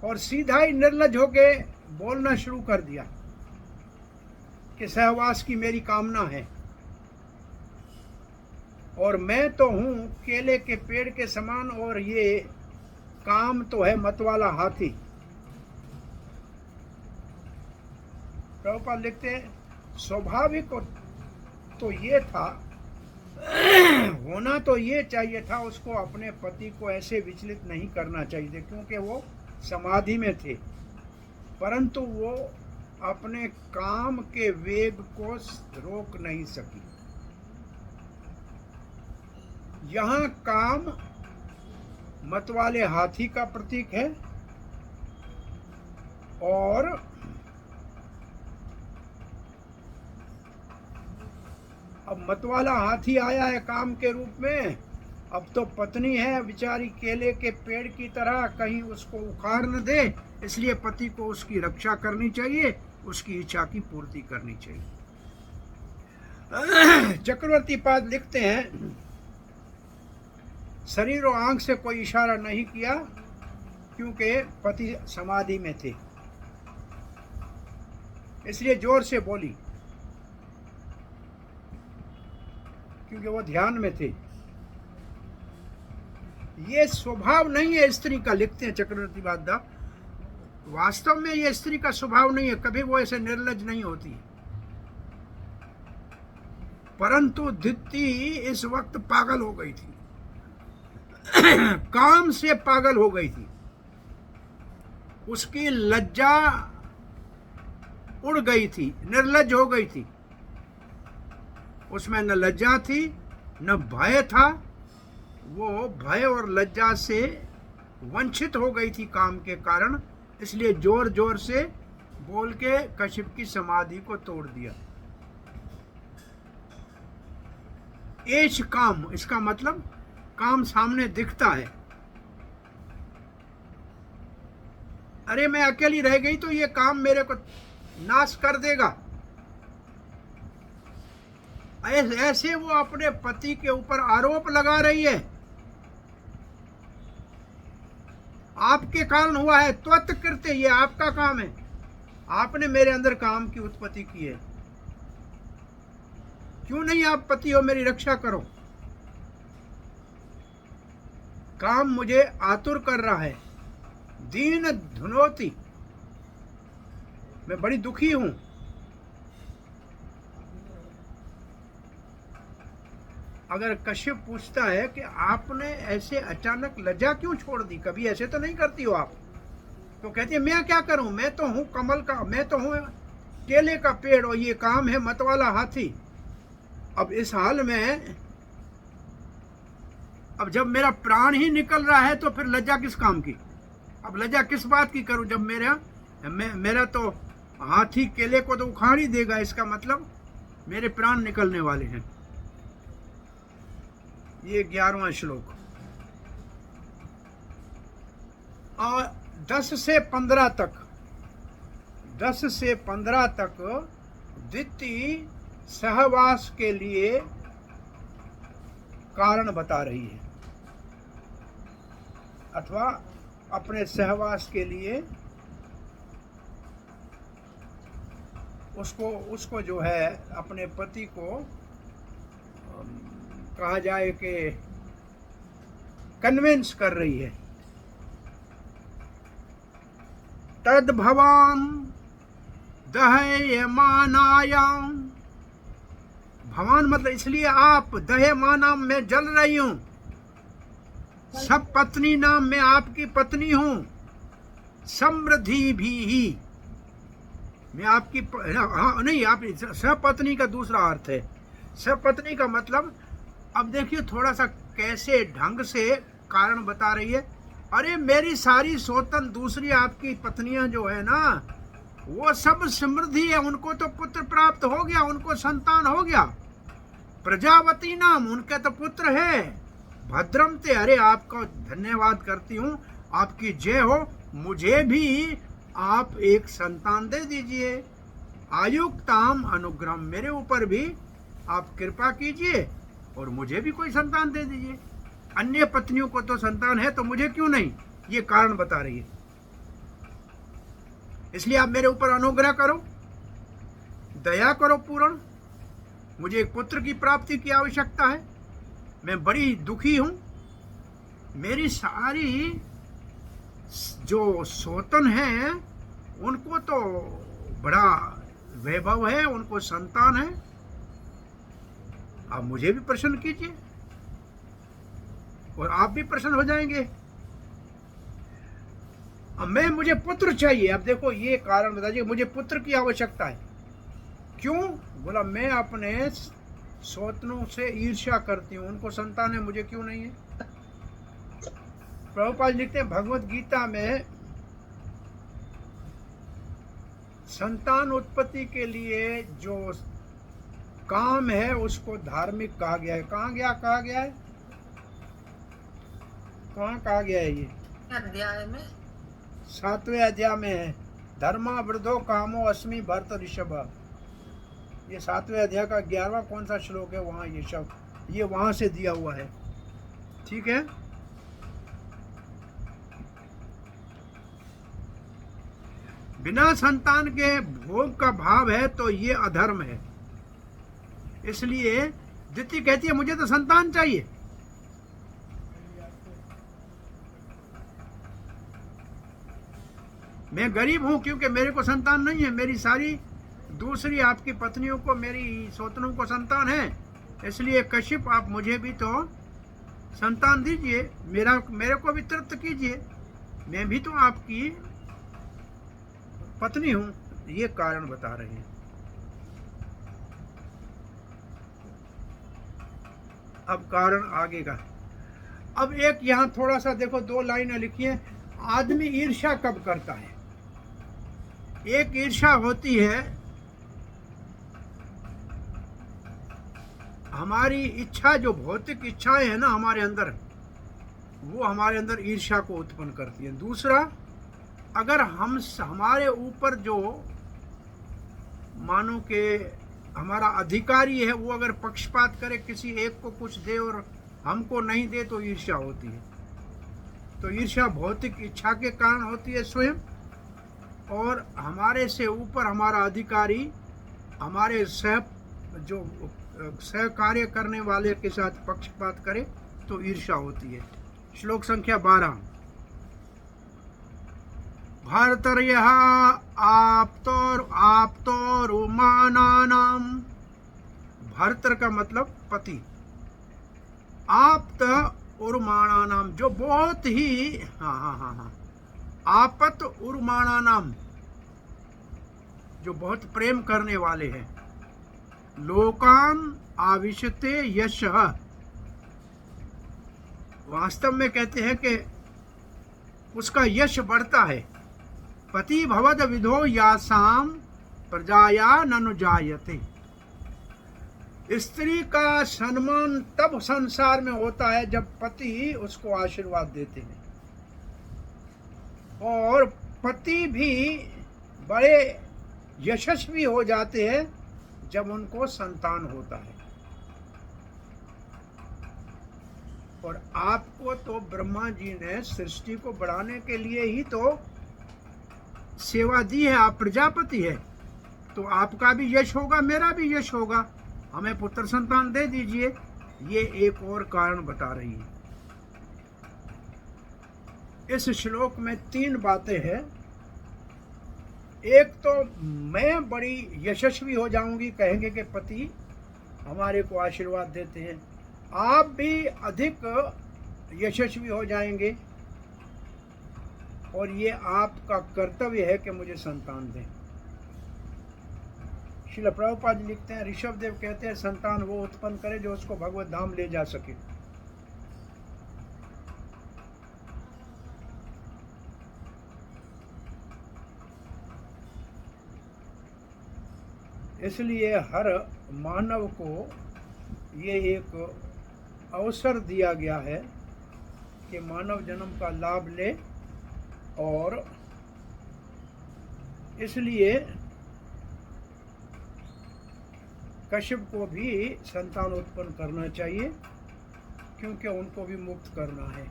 और सीधा ही निर्लज होके बोलना शुरू कर दिया कि सहवास की मेरी कामना है और मैं तो हूं केले के पेड़ के समान और ये काम तो है मतवाला हाथी। प्रभुपाद लिखते हैं स्वाभाविक तो ये था, होना तो ये चाहिए था, उसको अपने पति को ऐसे विचलित नहीं करना चाहिए क्योंकि वो समाधि में थे, परंतु वो अपने काम के वेग को रोक नहीं सकी। यहाँ काम मतवाले हाथी का प्रतीक है और अब मतवाला हाथी आया है काम के रूप में। अब तो पत्नी है बेचारी केले के पेड़ की तरह, कहीं उसको उखाड़ न दे, इसलिए पति को उसकी रक्षा करनी चाहिए, उसकी इच्छा की पूर्ति करनी चाहिए। चक्रवर्ती पाद लिखते हैं शरीर और आंख से कोई इशारा नहीं किया क्योंकि पति समाधि में थे, इसलिए जोर से बोली क्योंकि वो ध्यान में थे। ये स्वभाव नहीं है स्त्री का, लिखते हैं चक्रवर्ती बादशाह, वास्तव में ये स्त्री का स्वभाव नहीं है, कभी वो ऐसे निर्लज नहीं होती। परंतु दिति इस वक्त पागल हो गई थी, काम से पागल हो गई थी, उसकी लज्जा उड़ गई थी, निर्लज हो गई थी, उसमें न लज्जा थी न भय था, वो भय और लज्जा से वंचित हो गई थी काम के कारण, इसलिए जोर जोर से बोल के कश्यप की समाधि को तोड़ दिया। एश काम, इसका मतलब काम सामने दिखता है। अरे मैं अकेली रह गई तो ये काम मेरे को नाश कर देगा, ऐसे वो अपने पति के ऊपर आरोप लगा रही है। आपके कारण हुआ है, त्वत् कृत्य, ये आपका काम है, आपने मेरे अंदर काम की उत्पत्ति की है, क्यों नहीं आप पति हो, मेरी रक्षा करो। काम मुझे आतुर कर रहा है, दीन धुनोती, मैं बड़ी दुखी हूं। अगर कश्यप पूछता है कि आपने ऐसे अचानक लज्जा क्यों छोड़ दी, कभी ऐसे तो नहीं करती हो आप, तो कहती है मैं क्या करूं, मैं तो हूं कमल का, मैं तो हूं केले का पेड़ और ये काम है मतवाला हाथी। अब इस हाल में, अब जब मेरा प्राण ही निकल रहा है तो फिर लज्जा किस काम की, अब लज्जा किस बात की करूं, जब मेरा तो हाथी केले को तो उखाड़ ही देगा, इसका मतलब मेरे प्राण निकलने वाले हैं। ये 11वां श्लोक। और 10 से 15 तक दिति सहवास के लिए कारण बता रही है, अथवा अपने सहवास के लिए उसको जो है अपने पति को कहा जाए कि कन्विंस कर रही है। तद भवान दह्यमानायाम, भवान मतलब इसलिए आप, दह्यमानाम में जल रही हूं, सब पत्नी नाम में आपकी पत्नी हूं, समृद्धि भी ही मैं आपकी नहीं, आप सपत्नी का दूसरा अर्थ है। सपत्नी का मतलब, अब देखिए थोड़ा सा कैसे ढंग से कारण बता रही है। अरे मेरी सारी सोतन दूसरी आपकी पत्नियां जो है ना, वो सब समृद्धि है, उनको तो पुत्र प्राप्त हो गया, उनको संतान हो गया, प्रजावती नाम उनके तो पुत्र है। भद्रम ते, अरे आपका धन्यवाद करती हूँ, आपकी जय हो, मुझे भी आप एक संतान दे दीजिए। आयुक्ताम अनुग्रह, मेरे ऊपर भी आप कृपा कीजिए और मुझे भी कोई संतान दे दीजिए। अन्य पत्नियों को तो संतान है तो मुझे क्यों नहीं, ये कारण बता रही है। इसलिए आप मेरे ऊपर अनुग्रह करो, दया करो पूर्ण, मुझे एक पुत्र की प्राप्ति की आवश्यकता है, मैं बड़ी दुखी हूं, मेरी सारी जो सोतन है उनको तो बड़ा वैभव है, उनको संतान है। आप मुझे भी प्रसन्न कीजिए और आप भी प्रसन्न हो जाएंगे। अब मुझे पुत्र चाहिए। अब देखो ये कारण बताइए, मुझे पुत्र की आवश्यकता है। क्यों? बोला मैं अपने सौतनों से ईर्ष्या करती हूँ, उनको संतान है, मुझे क्यों नहीं है। प्रभुपाद लिखते हैं भगवत गीता में, संतान उत्पत्ति के लिए जो काम है उसको धार्मिक कहा गया है। कहाँ कहा गया है? कहाँ कहा गया है? ये अध्याय में 7वें अध्याय में है। धर्मा वृद्धो कामो अस्मि भरत ऋषभ। ये 7वें अध्याय का 11वां कौन सा श्लोक है? वहाँ ये शब्द, ये वहाँ से दिया हुआ है। ठीक है। बिना संतान के भोग का भाव है तो ये अधर्म है। इसलिए दिति कहती है मुझे तो संतान चाहिए। मैं गरीब हूं क्योंकि मेरे को संतान नहीं है। मेरी सारी दूसरी आपकी पत्नियों को, मेरी सौतनों को संतान है। इसलिए कश्यप आप मुझे भी तो संतान दीजिए, मेरे को भी तृप्त कीजिए, मैं भी तो आपकी पत्नी हूं। ये कारण बता रहे हैं। अब कारण आगे का। अब एक यहां थोड़ा सा देखो, 2 लाइनें लिखी है। आदमी ईर्ष्या कब करता है? एक ईर्ष्या होती है हमारी इच्छा, जो भौतिक इच्छाएं हैं ना हमारे अंदर, वो हमारे अंदर ईर्ष्या को उत्पन्न करती है। दूसरा, अगर हमारे ऊपर जो मानो के हमारा अधिकारी है वो अगर पक्षपात करे, किसी एक को कुछ दे और हमको नहीं दे, तो ईर्ष्या होती है। तो ईर्ष्या भौतिक इच्छा के कारण होती है स्वयं, और हमारे से ऊपर हमारा अधिकारी हमारे सहकार्य करने वाले के साथ पक्षपात करे तो ईर्ष्या होती है। श्लोक संख्या 12। भर्तर्यः आप्तोरुमानानाम। भर्तर का मतलब पति, आप्त उर्माणानाम जो बहुत ही आपत उर्माणानाम जो बहुत प्रेम करने वाले हैं। लोकान आविशते यश। वास्तव में कहते हैं कि उसका यश बढ़ता है। पति भवद विधो यासाम प्रजाया ननुजायते। स्त्री का सम्मान तब संसार में होता है जब पति उसको आशीर्वाद देते हैं, और पति भी बड़े यशस्वी हो जाते हैं जब उनको संतान होता है। और आपको तो ब्रह्मा जी ने सृष्टि को बढ़ाने के लिए ही तो सेवा दी है। आप प्रजापति है, तो आपका भी यश होगा, मेरा भी यश होगा। हमें पुत्र संतान दे दीजिए। ये एक और कारण बता रही है। इस श्लोक में 3 बातें हैं। एक तो मैं बड़ी यशस्वी हो जाऊंगी, कहेंगे कि पति हमारे को आशीर्वाद देते हैं। आप भी अधिक यशस्वी हो जाएंगे, और ये आपका कर्तव्य है कि मुझे संतान दें। श्रील प्रभुपाद जी लिखते हैं, ऋषभ देव कहते हैं संतान वो उत्पन्न करे जो उसको भगवत धाम ले जा सके। इसलिए हर मानव को ये एक अवसर दिया गया है कि मानव जन्म का लाभ ले, और इसलिए कश्यप को भी संतान उत्पन्न करना चाहिए, क्योंकि उनको भी मुक्त करना है।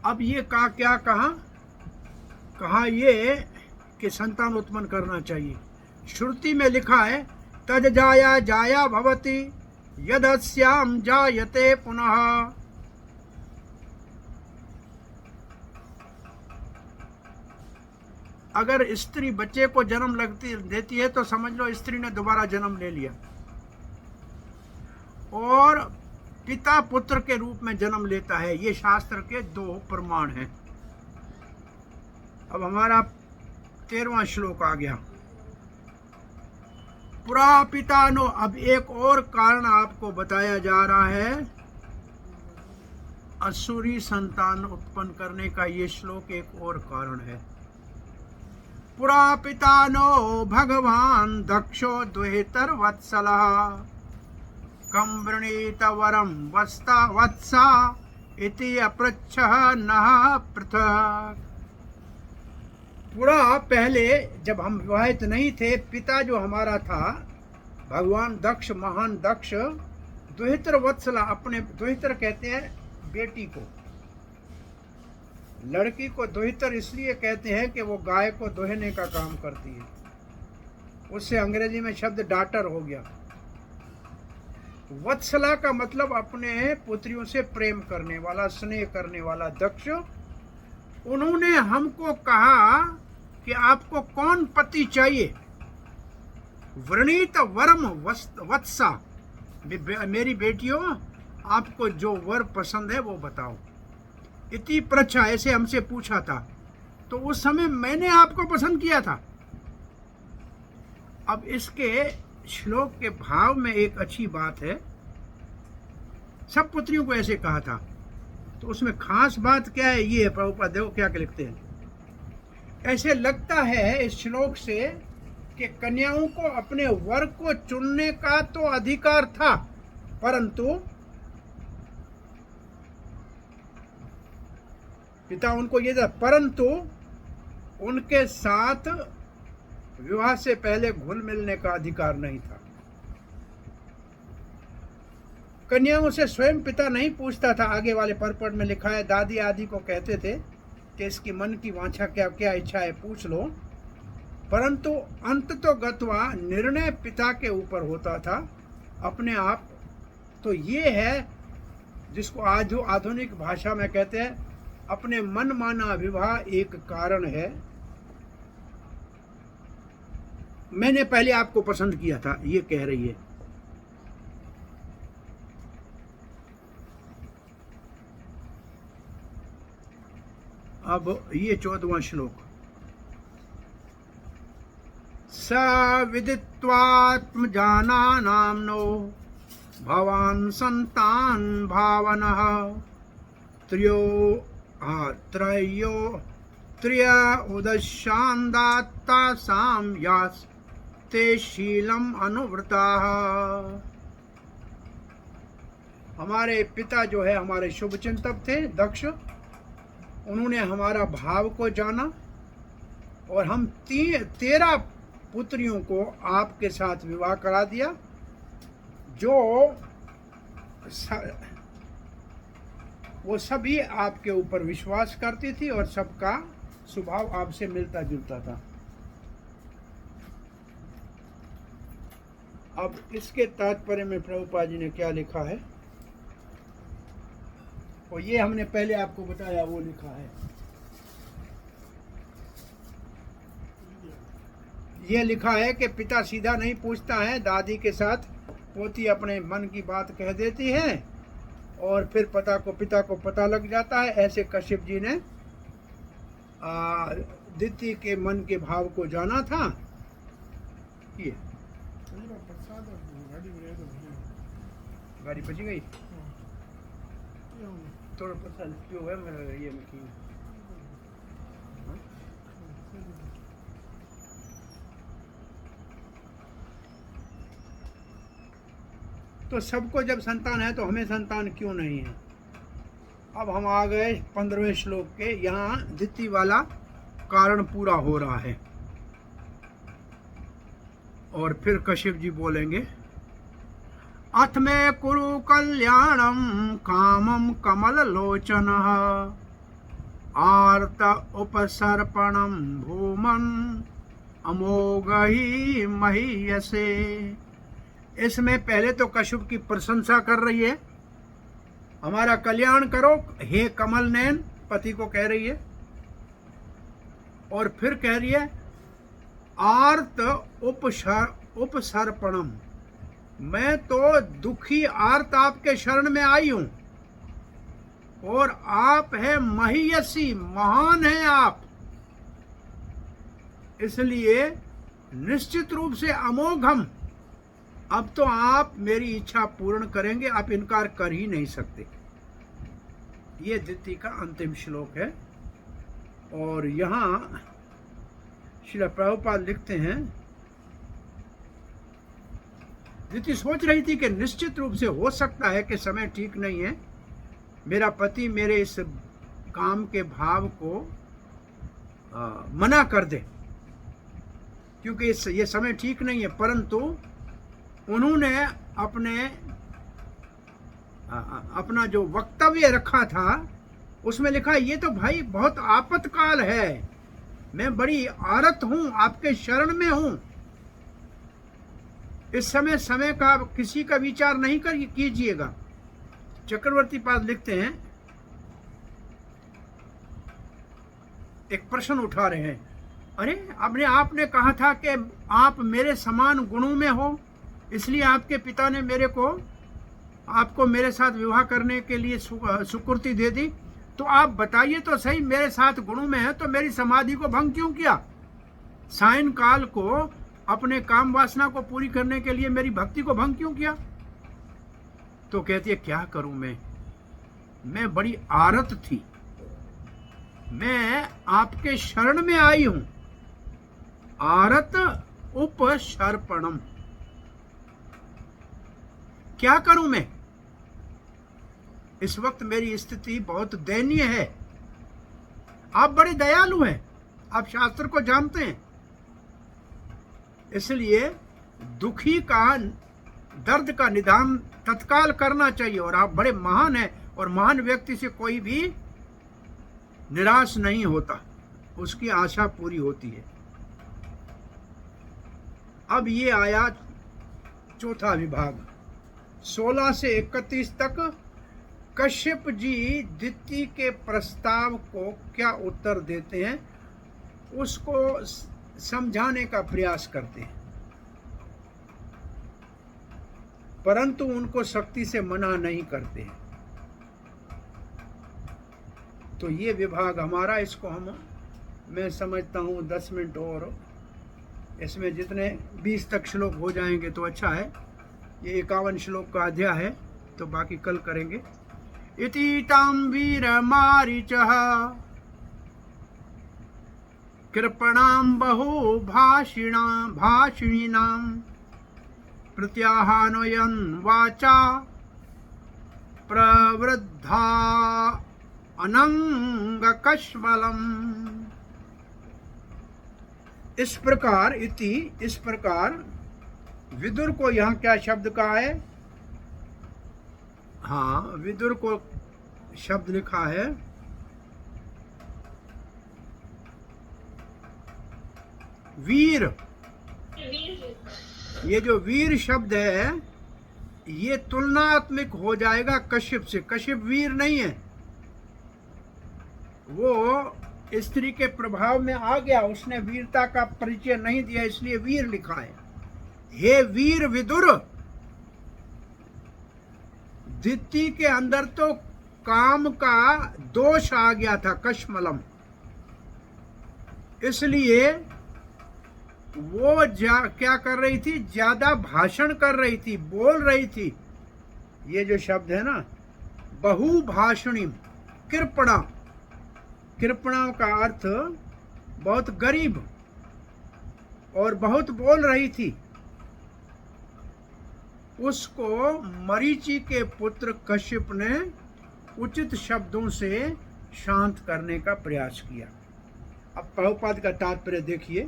अब ये क्या कहा ये कि संतान उत्पन्न करना चाहिए। श्रुति में लिखा है, तज जाया जाया भवति यदस्याम जायते पुनः। अगर स्त्री बच्चे को जन्म देती है तो समझ लो स्त्री ने दोबारा जन्म ले लिया, और पिता पुत्र के रूप में जन्म लेता है। ये शास्त्र के 2 प्रमाण हैं। अब हमारा 13वां श्लोक आ गया। पुरापितानो, अब एक और कारण आपको बताया जा रहा है असुरी संतान उत्पन्न करने का। ये श्लोक एक और कारण है। पुरापितानो भगवान दक्षो द्वेतर वत्सला कम वृणीत वरम वत्सा इति अपृच्छः नः पृथक्। पूरा पहले जब हम विवाहित नहीं थे, पिता जो हमारा था भगवान दक्ष, महान दक्ष, द्वितर वत्सला, अपने द्वितर कहते हैं बेटी को, लड़की को द्वितर इसलिए कहते हैं कि वो गाय को दोहने का काम करती है। उससे अंग्रेजी में शब्द डॉटर हो गया। वत्सला का मतलब अपने पुत्रियों से प्रेम करने वाला, स्नेह करने वाला दक्ष। उन्होंने हमको कहा कि आपको कौन पति चाहिए? वृणीत वरम वत्सा, मेरी बेटियों आपको जो वर पसंद है वो बताओ। इति प्रच्छा, ऐसे हमसे पूछा था, तो उस समय मैंने आपको पसंद किया था। अब इसके श्लोक के भाव में एक अच्छी बात है। सब पुत्रियों को ऐसे कहा था, तो उसमें खास बात क्या है? ये है, प्रभुपाद देखो क्या लिखते हैं। ऐसे लगता है इस श्लोक से कि कन्याओं को अपने वर को चुनने का तो अधिकार था, परंतु पिता उनको ये था, परंतु उनके साथ विवाह से पहले घुल मिलने का अधिकार नहीं था। कन्याओं से स्वयं पिता नहीं पूछता था। आगे वाले परपट में लिखा है, दादी आदि को कहते थे कि इसकी मन की वांछा क्या क्या इच्छा है पूछ लो, परंतु अंत तो गत्वा निर्णय पिता के ऊपर होता था अपने आप। तो ये है जिसको आज आधुनिक भाषा में कहते हैं अपने मन माना विवाह एक कारण है। मैंने पहले आपको पसंद किया था, ये कह रही है। अब ये 14वां श्लोक। स विदित्वात्म जानानाम्नो भवान संतान भावनः त्रय उदशान्दात्तासां यास ते शीलम अनुव्रताः। हमारे पिता जो है हमारे शुभ चिंतक थे दक्ष, उन्होंने हमारा भाव को जाना और हम 13 पुत्रियों को आपके साथ विवाह करा दिया, जो वो सभी आपके ऊपर विश्वास करती थी और सबका स्वभाव आपसे मिलता जुलता था। अब इसके तात्पर्य में प्रभुपाद जी ने क्या लिखा है, और ये हमने पहले आपको बताया, वो लिखा है। ये लिखा है कि पिता सीधा नहीं पूछता है, दादी के साथ पोती अपने मन की बात कह देती है और फिर पिता को पता लग जाता है। ऐसे कश्यप जी ने दिति के मन के भाव को जाना था। ये गाड़ी बची गई, थोड़ा प्रसाद क्यों है मेरा ये मशीन। तो सबको जब संतान है तो हमें संतान क्यों नहीं है? अब हम आ गए 15वें श्लोक के। यहाँ दिति वाला कारण पूरा हो रहा है और फिर कश्यप जी बोलेंगे, अथ में कुरु कल्याणम कामम कमल लोचनः आर्त उपसर्पणम भूमन अमोघहि महीयसे। इसमें पहले तो कश्यप की प्रशंसा कर रही है, हमारा कल्याण करो हे कमल नयन, पति को कह रही है। और फिर कह रही है आर्त उपसर्पणम, मैं तो दुखी आर्त आपके शरण में आई हूं और आप है महियसी, महान है आप, इसलिए निश्चित रूप से अमोघम, अब तो आप मेरी इच्छा पूर्ण करेंगे, आप इनकार कर ही नहीं सकते। ये द्वितीय का अंतिम श्लोक है। और यहां श्रील प्रभुपाद लिखते हैं, द्वितीय सोच रही थी कि निश्चित रूप से हो सकता है कि समय ठीक नहीं है, मेरा पति मेरे इस काम के भाव को मना कर दे, क्योंकि ये समय ठीक नहीं है। परंतु उन्होंने अपना जो वक्तव्य रखा था उसमें लिखा, ये तो भाई बहुत आपातकाल है, मैं बड़ी आरत हूं, आपके शरण में हूं, इस समय का किसी का विचार नहीं कीजिएगा। चक्रवर्ती पाद लिखते हैं, एक प्रश्न उठा रहे हैं, अरे आपने कहा था कि आप मेरे समान गुणों में हो, इसलिए आपके पिता ने आपको मेरे साथ विवाह करने के लिए सुकृति दे दी, तो आप बताइए तो सही, मेरे साथ गुणों में है तो मेरी समाधि को भंग क्यों किया? सायंकाल को अपने काम वासना को पूरी करने के लिए मेरी भक्ति को भंग क्यों किया? तो कहती है, क्या करूं मैं बड़ी आरत थी, मैं आपके शरण में आई हूं, आरत उपसर्पणम, क्या करूं मैं? इस वक्त मेरी स्थिति बहुत दयनीय है। आप बड़े दयालु हैं, आप शास्त्र को जानते हैं, इसलिए दुखी का दर्द का निदान तत्काल करना चाहिए, और आप बड़े महान हैं, और महान व्यक्ति से कोई भी निराश नहीं होता, उसकी आशा पूरी होती है। अब ये आया चौथा विभाग, 16 से 31 तक। कश्यप जी द्वितीय के प्रस्ताव को क्या उत्तर देते हैं, उसको समझाने का प्रयास करते हैं, परंतु उनको सख्ती से मना नहीं करते हैं। तो ये विभाग हमारा, इसको मैं समझता हूँ 10 मिनट और, इसमें जितने 20 तक श्लोक हो जाएंगे तो अच्छा है। ये 51 श्लोक का अध्याय है, तो बाकी कल करेंगे। इति तां वीरमारीचः कृपणां बहु भाषिणीनां प्रत्याहानयन् वाचा प्रवृद्धा अनंगकश्मलम्। इस प्रकार विदुर को यहाँ क्या शब्द कहा है? हाँ, विदुर को शब्द लिखा है वीर। ये जो वीर शब्द है ये तुलनात्मक हो जाएगा कश्यप से। कश्यप वीर नहीं है, वो स्त्री के प्रभाव में आ गया, उसने वीरता का परिचय नहीं दिया, इसलिए वीर लिखा है। हे वीर विदुर, द्वितीय के अंदर तो काम का दोष आ गया था, कश्मलम, इसलिए वो क्या कर रही थी? ज्यादा भाषण कर रही थी, बोल रही थी। ये जो शब्द है ना, बहुभाषणी, कृपणा, कृपणा का अर्थ बहुत गरीब, और बहुत बोल रही थी। उसको मरीचि के पुत्र कश्यप ने उचित शब्दों से शांत करने का प्रयास किया। अब प्रभुपाद का तात्पर्य देखिए,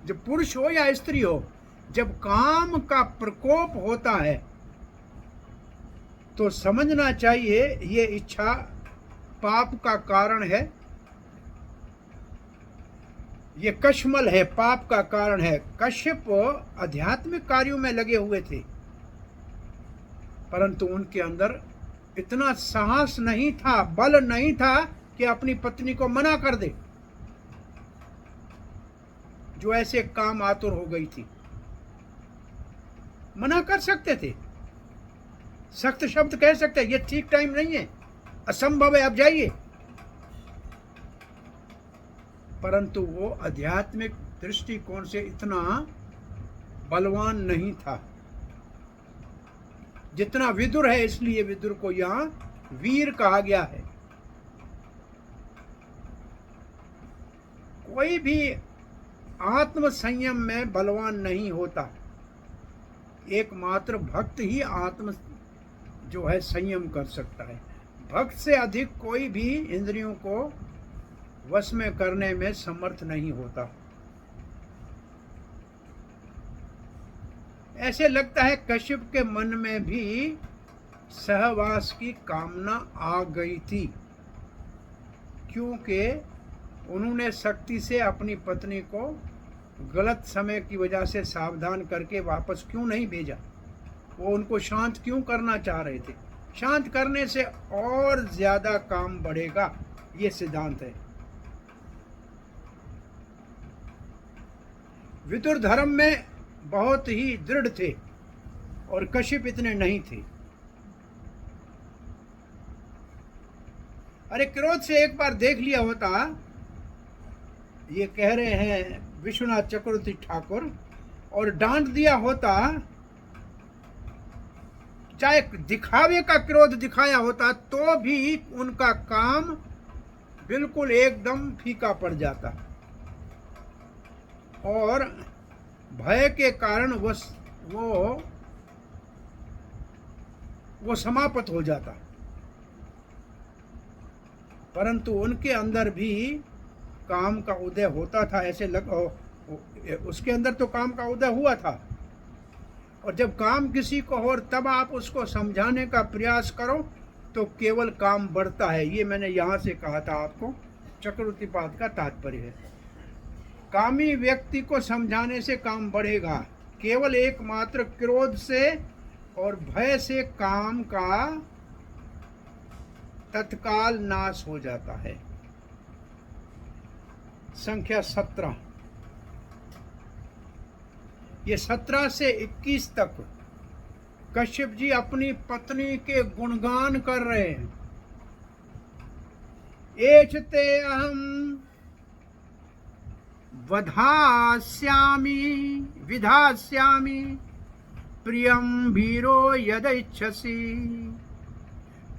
जब पुरुष हो या स्त्री हो, जब काम का प्रकोप होता है तो समझना चाहिए ये इच्छा पाप का कारण है, ये कश्मल है, पाप का कारण है। कश्यप आध्यात्मिक कार्यों में लगे हुए थे, परंतु उनके अंदर इतना साहस नहीं था, बल नहीं था कि अपनी पत्नी को मना कर दे जो ऐसे काम आतुर हो गई थी। मना कर सकते थे, सख्त शब्द कह सकते, ये ठीक टाइम नहीं है, असंभव है, अब जाइए। परंतु वो आध्यात्मिक दृष्टिकोण से इतना बलवान नहीं था जितना विदुर है, इसलिए विदुर को यहां वीर कहा गया है। कोई भी आत्म संयम में बलवान नहीं होता, एकमात्र भक्त ही आत्म जो है संयम कर सकता है। भक्त से अधिक कोई भी इंद्रियों को वश में करने में समर्थ नहीं होता। ऐसे लगता है कश्यप के मन में भी सहवास की कामना आ गई थी, क्योंकि उन्होंने सख्ती से अपनी पत्नी को गलत समय की वजह से सावधान करके वापस क्यों नहीं भेजा। वो उनको शांत क्यों करना चाह रहे थे। शांत करने से और ज्यादा काम बढ़ेगा, ये सिद्धांत है। विदुर धर्म में बहुत ही दृढ़ थे और कश्यप इतने नहीं थे। अरे क्रोध से एक बार देख लिया होता, ये कह रहे हैं विश्वनाथ चक्रवर्ती ठाकुर, और डांट दिया होता, चाहे दिखावे का क्रोध दिखाया होता तो भी उनका काम बिल्कुल एकदम फीका पड़ जाता और भय के कारण वो समाप्त हो जाता। परंतु उनके अंदर भी काम का उदय होता था, ऐसे उसके अंदर तो काम का उदय हुआ था। और जब काम किसी को हो और तब आप उसको समझाने का प्रयास करो तो केवल काम बढ़ता है। ये मैंने यहाँ से कहा था आपको, चक्रवर्ती पाद का तात्पर्य है। कामी व्यक्ति को समझाने से काम बढ़ेगा, केवल एकमात्र क्रोध से और भय से काम का तत्काल नाश हो जाता है। संख्या 17, ये 17 से 21 तक कश्यप जी अपनी पत्नी के गुणगान कर रहे हैं। एचते अहम विधास्यामि प्रियं वीरो यदैच्छसि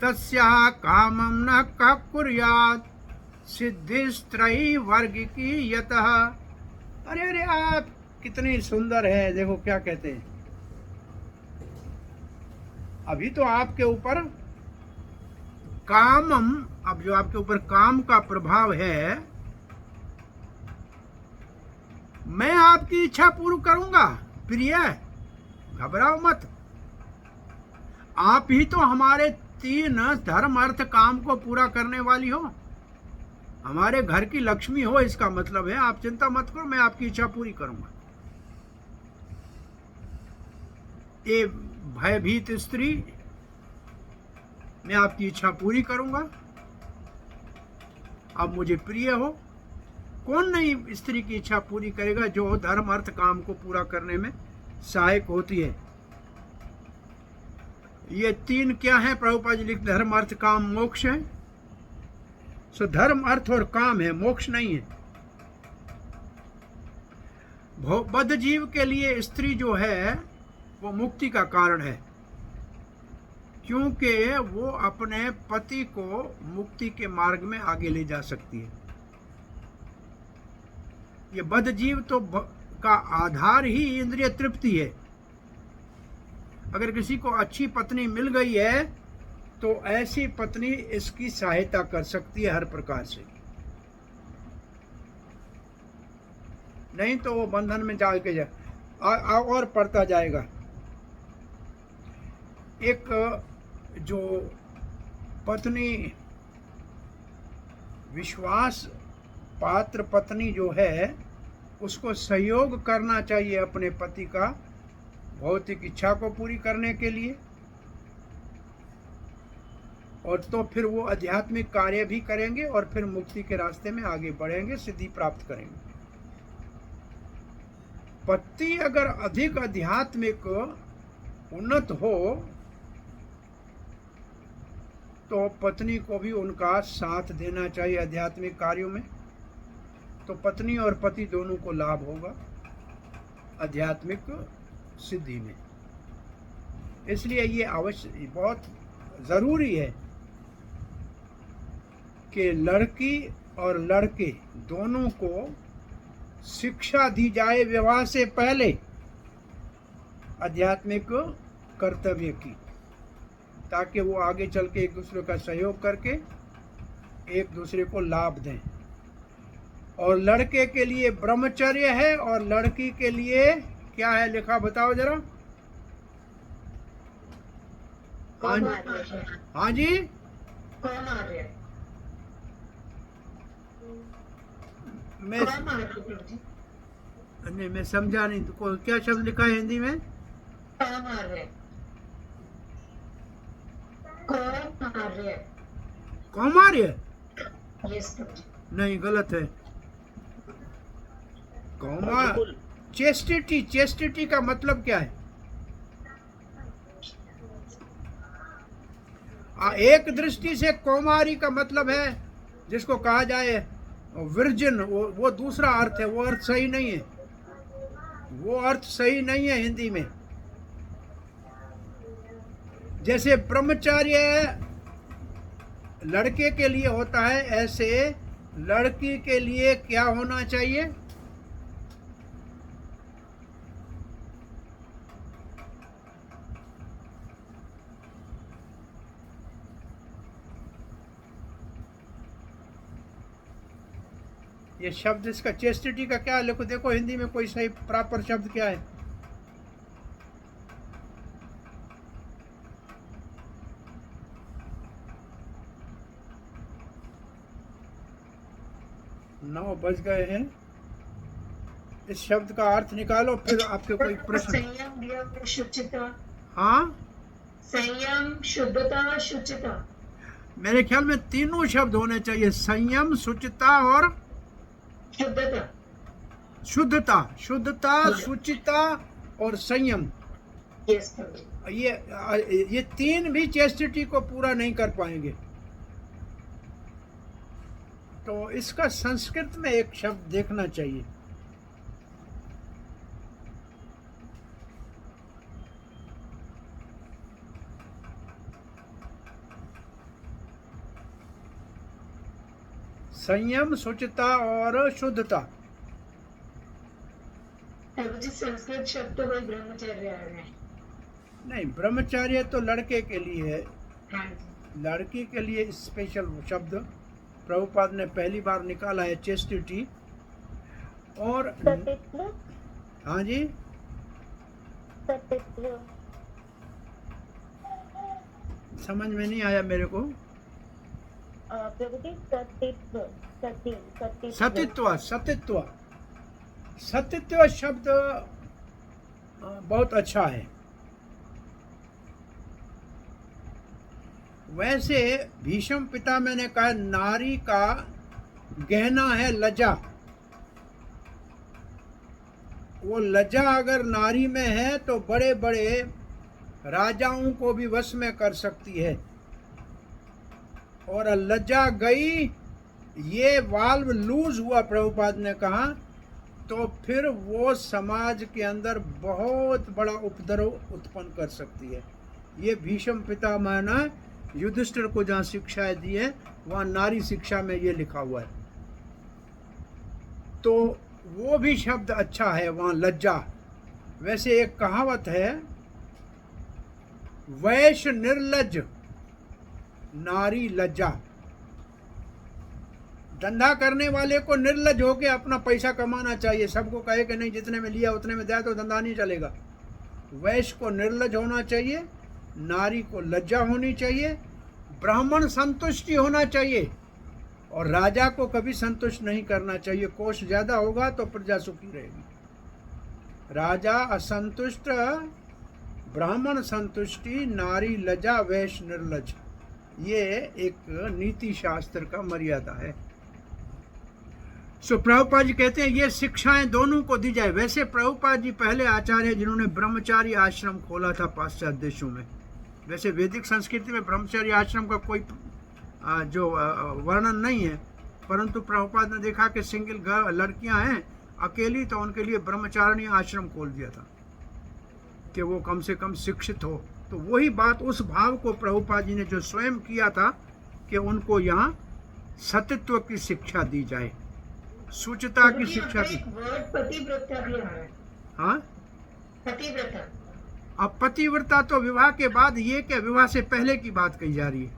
तस्याः कामं न कः कुर्यात् सिद्धिस्त्रयी वर्ग की यतः। अरे अरे आप कितनी सुंदर है, देखो क्या कहते हैं। अभी तो आपके ऊपर कामम, अब जो आपके ऊपर काम का प्रभाव है, मैं आपकी इच्छा पूर्ण करूंगा। प्रिय घबराओ मत, आप ही तो हमारे 3 धर्म अर्थ काम को पूरा करने वाली हो, हमारे घर की लक्ष्मी हो। इसका मतलब है आप चिंता मत करो, मैं आपकी इच्छा पूरी करूंगा। ये भयभीत स्त्री, मैं आपकी इच्छा पूरी करूंगा, आप मुझे प्रिय हो। कौन नहीं स्त्री की इच्छा पूरी करेगा जो धर्म अर्थ काम को पूरा करने में सहायक होती है। ये 3 क्या है प्रभुपाद जी लिखते, धर्म अर्थ काम मोक्ष है। सो धर्म अर्थ और काम है, मोक्ष नहीं है। बद्ध जीव के लिए स्त्री जो है वो मुक्ति का कारण है, क्योंकि वो अपने पति को मुक्ति के मार्ग में आगे ले जा सकती है। ये बद्ध जीव तो का आधार ही इंद्रिय तृप्ति है। अगर किसी को अच्छी पत्नी मिल गई है तो ऐसी पत्नी इसकी सहायता कर सकती है हर प्रकार से, नहीं तो वो बंधन में जाके जाए और पड़ता जाएगा। एक जो पत्नी, विश्वास पात्र पत्नी जो है, उसको सहयोग करना चाहिए अपने पति का भौतिक इच्छा को पूरी करने के लिए, और तो फिर वो आध्यात्मिक कार्य भी करेंगे और फिर मुक्ति के रास्ते में आगे बढ़ेंगे, सिद्धि प्राप्त करेंगे। पति अगर अधिक आध्यात्मिक उन्नत हो तो पत्नी को भी उनका साथ देना चाहिए आध्यात्मिक कार्यों में, तो पत्नी और पति दोनों को लाभ होगा आध्यात्मिक सिद्धि में। इसलिए ये अवश्य बहुत ज़रूरी है कि लड़की और लड़के दोनों को शिक्षा दी जाए विवाह से पहले आध्यात्मिक कर्तव्य की, ताकि वो आगे चल के एक दूसरे का सहयोग करके एक दूसरे को लाभ दें। और लड़के के लिए ब्रह्मचर्य है और लड़की के लिए क्या है लिखा, बताओ जरा। हाँ जी, मैं समझा नहीं, तो क्या शब्द लिखा है हिंदी में? कौमार्य? नहीं, गलत है। कौमार चेस्टिटी, चेस्टिटी का मतलब क्या है? एक दृष्टि से कौमारी का मतलब है जिसको कहा जाए वर्जिन, वो दूसरा अर्थ है, वो अर्थ सही नहीं है, वो अर्थ सही नहीं है हिंदी में। जैसे ब्रह्मचर्य लड़के के लिए होता है, ऐसे लड़की के लिए क्या होना चाहिए? ये शब्द, इसका चेस्टिटी का क्या लिखो, देखो हिंदी में कोई सही प्रॉपर शब्द क्या है? नौ बज गए हैं। इस शब्द का अर्थ निकालो, फिर आपके कोई प्रश्न? संयम, शुचिता। हाँ, संयम, शुद्धता, शुचिता। मेरे ख्याल में तीनों शब्द होने चाहिए, संयम, शुचिता और शुद्धता। शुद्धता, शुद्धता, शुचिता और संयम। ये तीन भी चेस्टिटी को पूरा नहीं कर पाएंगे। तो इसका संस्कृत में एक शब्द देखना चाहिए। संयम, शुचिता और शुद्धता। संस्कृत शब्द वही ब्रह्मचर्य है। नहीं, ब्रह्मचर्य तो लड़के के लिए है, हाँ, लड़की के लिए स्पेशल शब्द प्रभुपाद ने पहली बार निकाला है, चेस्टिटी। और हाँ जी, समझ में नहीं आया मेरे को। सतित्व, सतित्व, सतित्व शब्द बहुत अच्छा है। वैसे भीष्म पितामह ने कहा नारी का गहना है लज्जा। वो लज्जा अगर नारी में है तो बड़े बड़े राजाओं को भी वश में कर सकती है, और लज्जा गई, ये वाल्व लूज हुआ प्रभुपाद ने कहा, तो फिर वो समाज के अंदर बहुत बड़ा उपद्रव उत्पन्न कर सकती है। ये भीष्म पितामह ने युधिष्ठिर को जहाँ शिक्षाएं दी है वहाँ नारी शिक्षा में ये लिखा हुआ है। तो वो भी शब्द अच्छा है वहाँ, लज्जा। वैसे एक कहावत है, वैश्य निर्लज्ज नारी लज्जा। धंधा करने वाले को निर्लज होके अपना पैसा कमाना चाहिए, सबको कहे कि नहीं जितने में लिया उतने में दिया तो धंधा नहीं चलेगा। वैश्य को निर्लज होना चाहिए, नारी को लज्जा होनी चाहिए, ब्राह्मण संतुष्टि होना चाहिए, और राजा को कभी संतुष्ट नहीं करना चाहिए। कोष ज्यादा होगा तो प्रजा सुखी रहेगी। राजा असंतुष्ट, ब्राह्मण संतुष्टि, नारी लज्जा, वैश्य निर्लज। ये एक नीति शास्त्र का मर्यादा है। सो प्रभुपाद जी कहते हैं ये शिक्षाएं दोनों को दी जाए। वैसे प्रभुपाद जी पहले आचार्य जिन्होंने ब्रह्मचारी आश्रम खोला था पाश्चात्य देशों में। वैसे वैदिक संस्कृति में ब्रह्मचारी आश्रम का कोई जो वर्णन नहीं है, परंतु प्रभुपाद ने देखा कि सिंगल लड़कियां हैं अकेली, तो उनके लिए ब्रह्मचारिणी आश्रम खोल दिया था कि वो कम से कम शिक्षित हो। तो वही बात, उस भाव को प्रभुपाद जी ने जो स्वयं किया था कि उनको यहाँ सत्यत्व की शिक्षा दी जाए, शुचिता की शिक्षा दी। पतिव्रता भी आ रहा है। हाँ, पतिव्रता। अब पतिव्रता तो विवाह के बाद, ये क्या विवाह से पहले की बात कही जा रही है।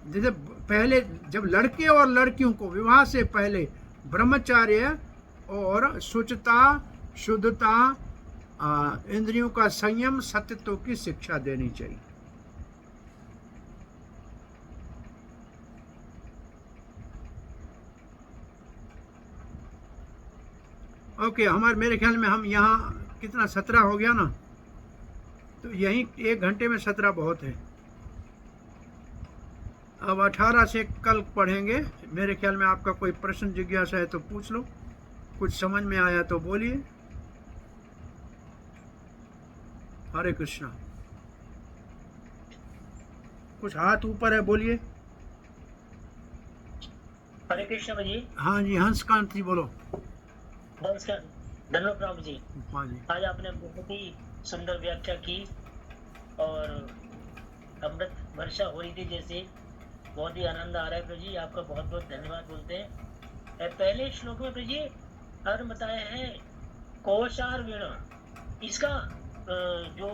जैसे पहले जब लड़के और लड़कियों को विवाह से पहले ब्रह्मचार्य और शुचिता, शुद्धता, इंद्रियों का संयम, सत्यत्व की शिक्षा देनी चाहिए। ओके, हमारे मेरे ख्याल में हम यहाँ कितना 17 हो गया ना, तो यहीं 1 घंटे में 17 बहुत है। अब 18 से कल पढ़ेंगे। मेरे ख्याल में आपका कोई प्रश्न जिज्ञासा है तो पूछ लो, कुछ समझ में आया तो बोलिए। हरे कृष्णा। कुछ हाथ ऊपर है, बोलिए। हरे कृष्ण जी। हाँ जी, हंसकांत जी बोलो। नमस्कार, धन्यवाद प्रभु जी। हाँ जी, आज आपने बहुत ही सुंदर व्याख्या की और अमृत वर्षा हो रही थी जैसे, बहुत ही आनंद आ रहा है प्रभु जी। आपका बहुत बहुत धन्यवाद बोलते हैं। पहले श्लोक में प्रभु जी अर्थ बताया है कोशार वीणा, इसका जो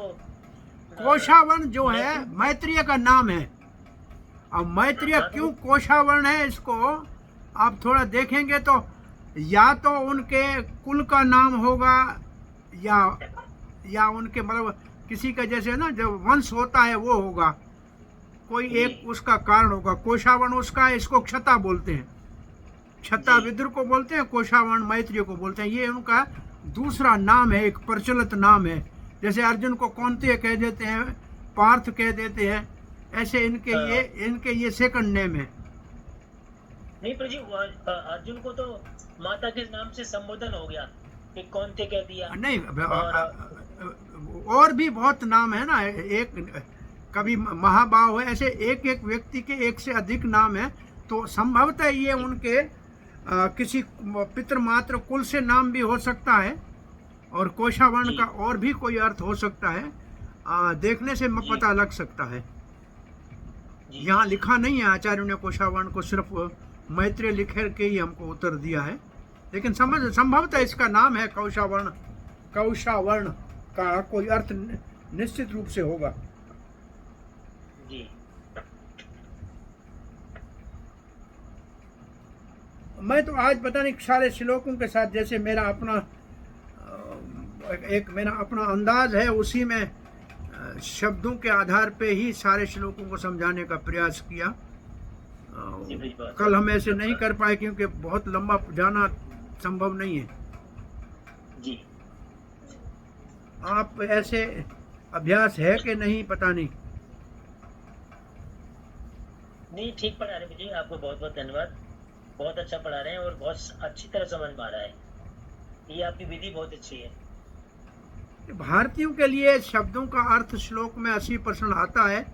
कोशावर्ण जो है मैत्रेय का नाम है। अब मैत्रेय क्यों कोशावर्ण है, इसको आप थोड़ा देखेंगे तो या तो उनके कुल का नाम होगा या उनके मतलब किसी का जैसे ना जो वंश होता है वो होगा, कोई एक उसका कारण होगा। कोशावर्ण उसका, इसको क्षता बोलते हैं, क्षता विद्र को बोलते हैं, कोशावर्ण मैत्रेय को बोलते हैं। ये उनका दूसरा नाम है, एक प्रचलित नाम है। जैसे अर्जुन को कौन्तेय कह देते हैं, पार्थ कह देते हैं, ऐसे इनके ये सेकंड नेम है। नहीं प्रभु जी, अर्जुन को तो माता के नाम से संबोधन हो गया, एक कौन्तेय कह दिया। नहीं, और भी बहुत नाम है ना, एक कभी महाभाव है, ऐसे एक एक व्यक्ति के एक से अधिक नाम है। तो संभवतः ये उनके किसी पितृमात्र कुल से नाम भी हो सकता है, और कोशावर्ण का और भी कोई अर्थ हो सकता है। देखने से पता लग सकता है। यहाँ लिखा नहीं है आचार्यों ने कोशावर्ण को, सिर्फ मैत्रेय लिखे के ही हमको उत्तर दिया है। लेकिन संभवतः इसका नाम है कोशावर्ण। कोशावर्ण का कोई अर्थ निश्चित रूप से होगा। जी। मैं तो आज पता नहीं सारे श्लोकों के साथ, जैसे मेरा अपना अंदाज है, उसी में शब्दों के आधार पे ही सारे श्लोकों को समझाने का प्रयास किया। कल हम ऐसे नहीं कर पाए क्योंकि बहुत लंबा जाना संभव नहीं है जी। आप ऐसे अभ्यास है कि नहीं पता नहीं। नहीं, ठीक पढ़ा रहे जी, आपको बहुत बहुत धन्यवाद। बहुत अच्छा पढ़ा रहे हैं और बहुत अच्छी तरह समझ में आ रहा है। ये आपकी विधि बहुत अच्छी है। भारतीयों के लिए शब्दों का अर्थ श्लोक में 80% आता है,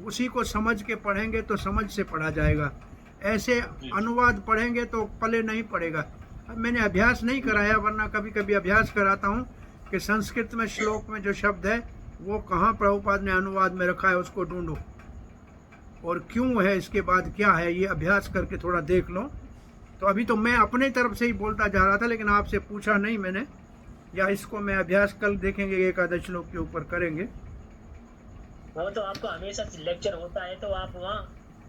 उसी को समझ के पढ़ेंगे तो समझ से पढ़ा जाएगा। ऐसे अनुवाद पढ़ेंगे तो पले नहीं पड़ेगा। अब मैंने अभ्यास नहीं कराया, वरना कभी कभी अभ्यास कराता हूँ कि संस्कृत में श्लोक में जो शब्द है वो कहाँ प्रभुपाद ने अनुवाद में रखा है, उसको ढूंढो, और क्यों है, इसके बाद क्या है, ये अभ्यास करके थोड़ा देख लो। तो अभी तो मैं अपने तरफ से ही बोलता जा रहा था, लेकिन आपसे पूछा नहीं मैंने, या इसको मैं अभ्यास कल देखेंगे, एकादश श्लोक के ऊपर करेंगे। वो तो आपको हमेशा लेक्चर होता है तो आप वहाँ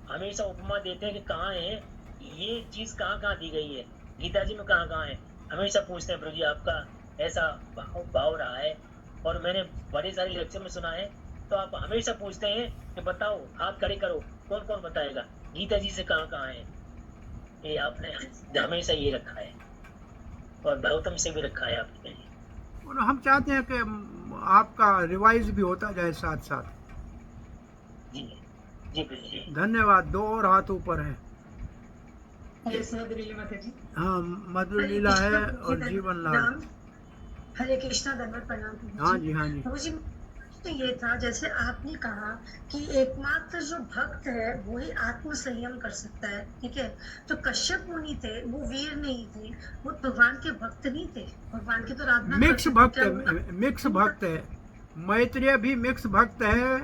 हमेशा उपमा देते हैं कि कहाँ है ये चीज, कहाँ कहाँ दी गई है, गीता जी में कहाँ कहाँ है, हमेशा पूछते हैं प्रभु जी। आपका ऐसा भाव रहा है और मैंने बड़े सारे लेक्चर में सुना है, तो आप हमेशा पूछते हैं कि बताओ, हाथ खड़े करो, कौन कौन बताएगा गीता जी से कहाँ कहाँ है। ये आपने हमेशा ये रखा है और गौतम से भी रखा है आपने। और हम चाहते हैं कि आपका रिवाइज भी होता जाए साथ साथ। जी। जी प्रभु जी। धन्यवाद। 2 और हाथ ऊपर है। यस मधुरीला माता जी। हाँ, मधुर लीला है और जीवन लाल। नाम हरे कृष्णा दंडवत प्रणाम प्रभु हाँ जी, हाँ जी। प्रभु जी तो ये था जैसे आपने कहा कि एकमात्र जो भक्त है वो ही आत्म संयम कर सकता है, ठीक है। तो कश्यप मुनि थे, वो वीर नहीं थे, वो भगवान के भक्त नहीं थे, भगवान की तो आराधना मिक्स करते थे। भक्त क्या है, वो- मिक्स भक्त है। मैत्रेय भी मिक्स भक्त है,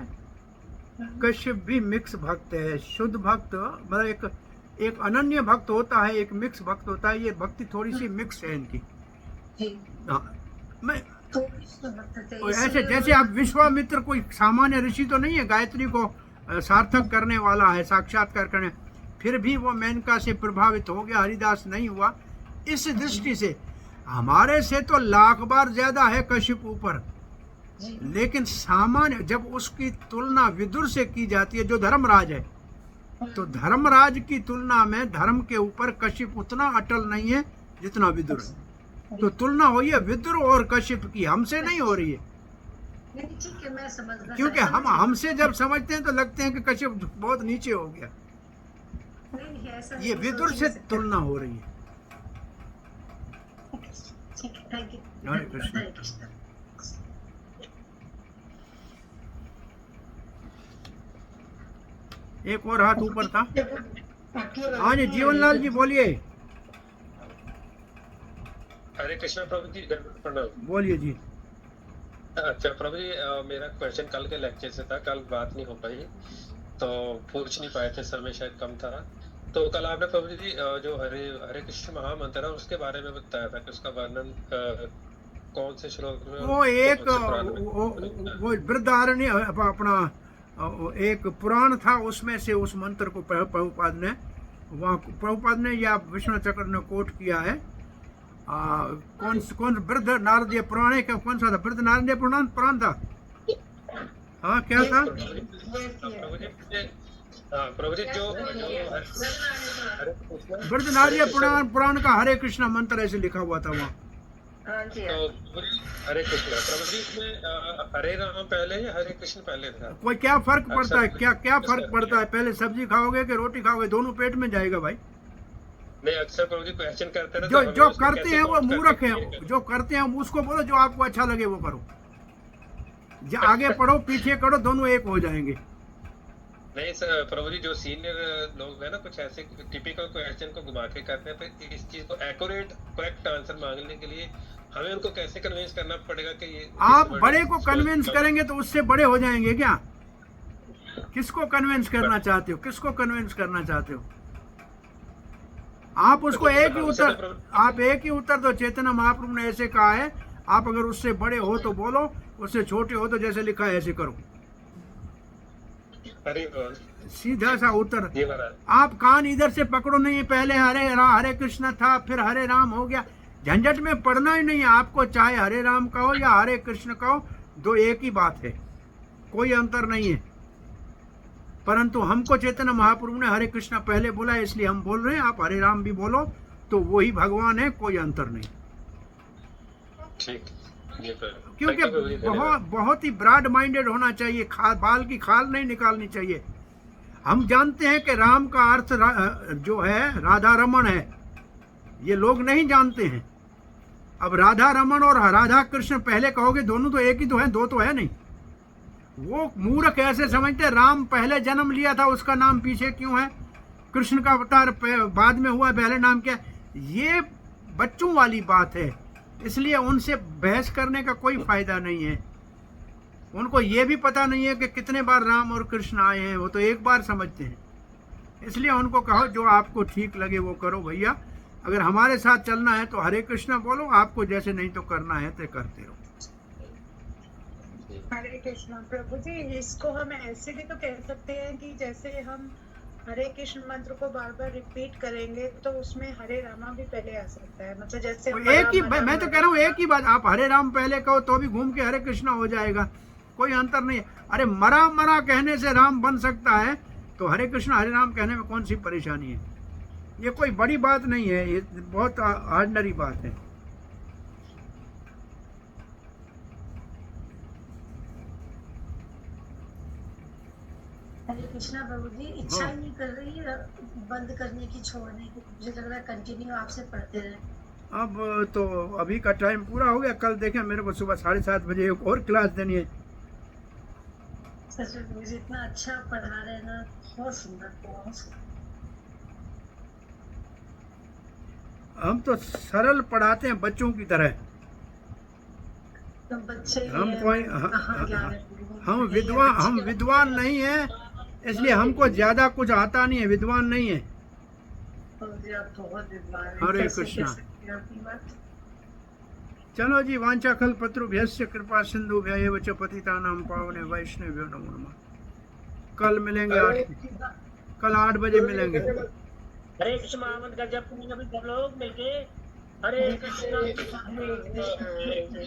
कश्यप भी मिक्स भक्त है। शुद्ध भक्त मतलब एक अनन्य भक्त होता है, एक मिक्स भक्त होता है। ये भक्ति थोड़ी सी मिक्स है इनकी। जी, हाँ, मैं तो विष्णु भक्त थे और ऐसे इसलिए जैसे आप विश्वामित्र कोई सामान्य ऋषि तो नहीं है, गायत्री को सार्थक करने वाला है, साक्षात्कार करने, फिर भी वो मेनका से प्रभावित हो गया, हरिदास नहीं हुआ। इस दृष्टि से हमारे से तो लाख बार ज्यादा है कश्यप ऊपर, जी, लेकिन सामान्य जब उसकी तुलना विदुर से की जाती है जो धर्मराज है, तो धर्मराज की तुलना में धर्म के ऊपर कश्यप उतना अटल नहीं है जितना विदुर है। तो तुलना हुई है विदुर और कश्यप की, हमसे नहीं हो रही है। नहीं, ठीक है, मैं समझ गया। क्योंकि हम हमसे जब समझते हैं तो लगते हैं कि कश्यप बहुत नीचे हो गया। नहीं, नहीं, ऐसा ये नहीं, विदुर सोच से नहीं सकते। तुलना हो रही है। ठीक है, थैंक यू। हरे कृष्ण। हरे कृष्ण। एक और हाथ ऊपर था। आपकी आवाज हाँ जी, नहीं आ जीवनलाल रही जी है। बोलिए। हरे कृष्ण प्रभु जी, प्रणाम। बोलिए जी। अच्छा प्रभु जी, मेरा क्वेश्चन कल के लेक्चर से था, कल बात नहीं हो पाई तो पूछ नहीं पाए थे, समय शायद कम था। तो कल आपने प्रभु जी जो हरे हरे कृष्ण महामंत्र है उसके बारे में बताया था कि उसका वर्णन कौन से श्लोक में वो एक कौन से पुराण में वो वृद्धारण्य अपना एक पुराण था, उसमें से उस मंत्र को प्रभुपाद ने वहाँ प्रभुपाद ने या विष्णु चक्र ने कोट किया है। कौन वृद्ध नारदीय पुराण है क्या, कौन सा था? वृद्ध नारदीय पुराण था। हाँ, क्या था? प्रभु जी जो हरे कृष्ण वृद्ध नारदीय पुराण का हरे कृष्णा मंत्र ऐसे लिखा हुआ था वहाँ। हाँ जी, तो हरे कृष्ण प्रभु जी इसमें हरे राम पहले या हरे कृष्ण पहले था? कोई क्या फर्क पड़ता है? क्या फर्क पड़ता है? पहले सब्जी खाओगे कि रोटी खाओगे, दोनों पेट में जाएगा भाई। नहीं, अक्सर प्रभु जी क्वेश्चन करते हैं जो तो जो करते हैं वो मूर्ख है। जो करते हैं उसको बोलो, जो आपको अच्छा लगे वो करो। जो आगे पढ़ो पीछे करो, दोनों एक हो जाएंगे। नहीं सर प्रभु जी, जो सीनियर लोग हैं ना, कुछ ऐसे टिपिकल क्वेश्चन को घुमा के करते हैं, तो इस चीज को एक्यूरेट करेक्ट आंसर मांगने के लिए हमें उनको कैसे कन्विंस करना पड़ेगा कि ये आप बड़े को कन्विंस करेंगे तो उससे बड़े हो जाएंगे क्या? किसको कन्विंस करना चाहते हो? किसको कन्विंस करना चाहते हो? आप उसको एक ही उत्तर दो। चैतन्य महाप्रभु ने ऐसे कहा है, आप अगर उससे बड़े हो तो बोलो, उससे छोटे हो तो जैसे लिखा है ऐसे करो। सीधा सा उत्तर। जी महाराज। आप कान इधर से पकड़ो नहीं, पहले हरे कृष्ण था, फिर हरे राम हो गया। झंझट में पड़ना ही नहीं है आपको, चाहे हरे राम कहो या हरे कृष्ण कहो, दो एक ही बात है, कोई अंतर नहीं है। परंतु हमको चैतन्य महाप्रभु ने हरे कृष्ण पहले बोला, इसलिए हम बोल रहे हैं। आप हरे राम भी बोलो तो वही भगवान है, कोई अंतर नहीं। ठीक, क्योंकि बहुत ही ब्रॉड माइंडेड होना चाहिए, बाल की खाल नहीं निकालनी चाहिए। हम जानते हैं कि राम का अर्थ जो है राधा रमण है, ये लोग नहीं जानते हैं। अब राधा रमण और राधा कृष्ण पहले कहोगे, दोनों तो एक ही तो है, दो तो है नहीं। वो मूर्ख ऐसे समझते राम पहले जन्म लिया था, उसका नाम पीछे क्यों है, कृष्ण का अवतार बाद में हुआ, पहले नाम क्या? ये बच्चों वाली बात है, इसलिए उनसे बहस करने का कोई फायदा नहीं है। उनको ये भी पता नहीं है कि कितने बार राम और कृष्ण आए हैं, वो तो एक बार समझते हैं। इसलिए उनको कहो जो आपको ठीक लगे वो करो भैया। अगर हमारे साथ चलना है तो हरे कृष्ण बोलो, आपको जैसे नहीं तो करना है तो करते रहो। हरे कृष्ण प्रभु जी, इसको हम ऐसे भी तो कह सकते हैं कि जैसे हम हरे कृष्ण मंत्र को बार बार रिपीट करेंगे तो उसमें हरे रामा भी पहले आ सकता है। मतलब जैसे एक ही, मैं तो कह रहा हूँ एक ही बात। आप हरे राम पहले कहो तो भी घूम के हरे कृष्ण हो जाएगा, कोई अंतर नहीं है। अरे मरा कहने से राम बन सकता है, तो हरे कृष्ण हरे राम कहने में कौन सी परेशानी है? ये कोई बड़ी बात नहीं है, ये बहुत ऑर्डिनरी बात है। हरे कृष्णा प्रभु जी, इच्छा ही नहीं कर रही है बंद करने की, छोड़ने की। मुझे लग रहा है कंटिन्यू आपसे पढ़ते रहे। अब तो अभी का टाइम पूरा हो गया, कल देखें मेरे को सुबह 7:30 बजे एक और क्लास देनी है। सच में मुझे इतना अच्छा पढ़ा रहे हैं ना, बहुत सुंदर, बहुत सुंदर। हम तो सरल पढ़ाते हैं बच्चों की तरह। तो बच्चे ही हम हैं, कोई कहाँ ज्ञान है गुरु? हम यही विद्वान नहीं है, इसलिए हमको ज्यादा कुछ आता नहीं है, विद्वान नहीं है। प्रभु जी, आप बहुत विद्वान हैं। हरे कैसे कृष्णा। कह सकते हैं आपकी बात? चलो जी, वांछाखल पत्रुभ्यस्य कृपा सिंधुभ्य एव च पतितानां पावने वैष्णवेभ्यो नमो नमः। कल मिलेंगे कल 8 बजे मिलेंगे। हरे कृष्ण महामंत्र का जप करेंगे अभी सब लोग मिलके। हरे कृष्णा हरे कृष्णा।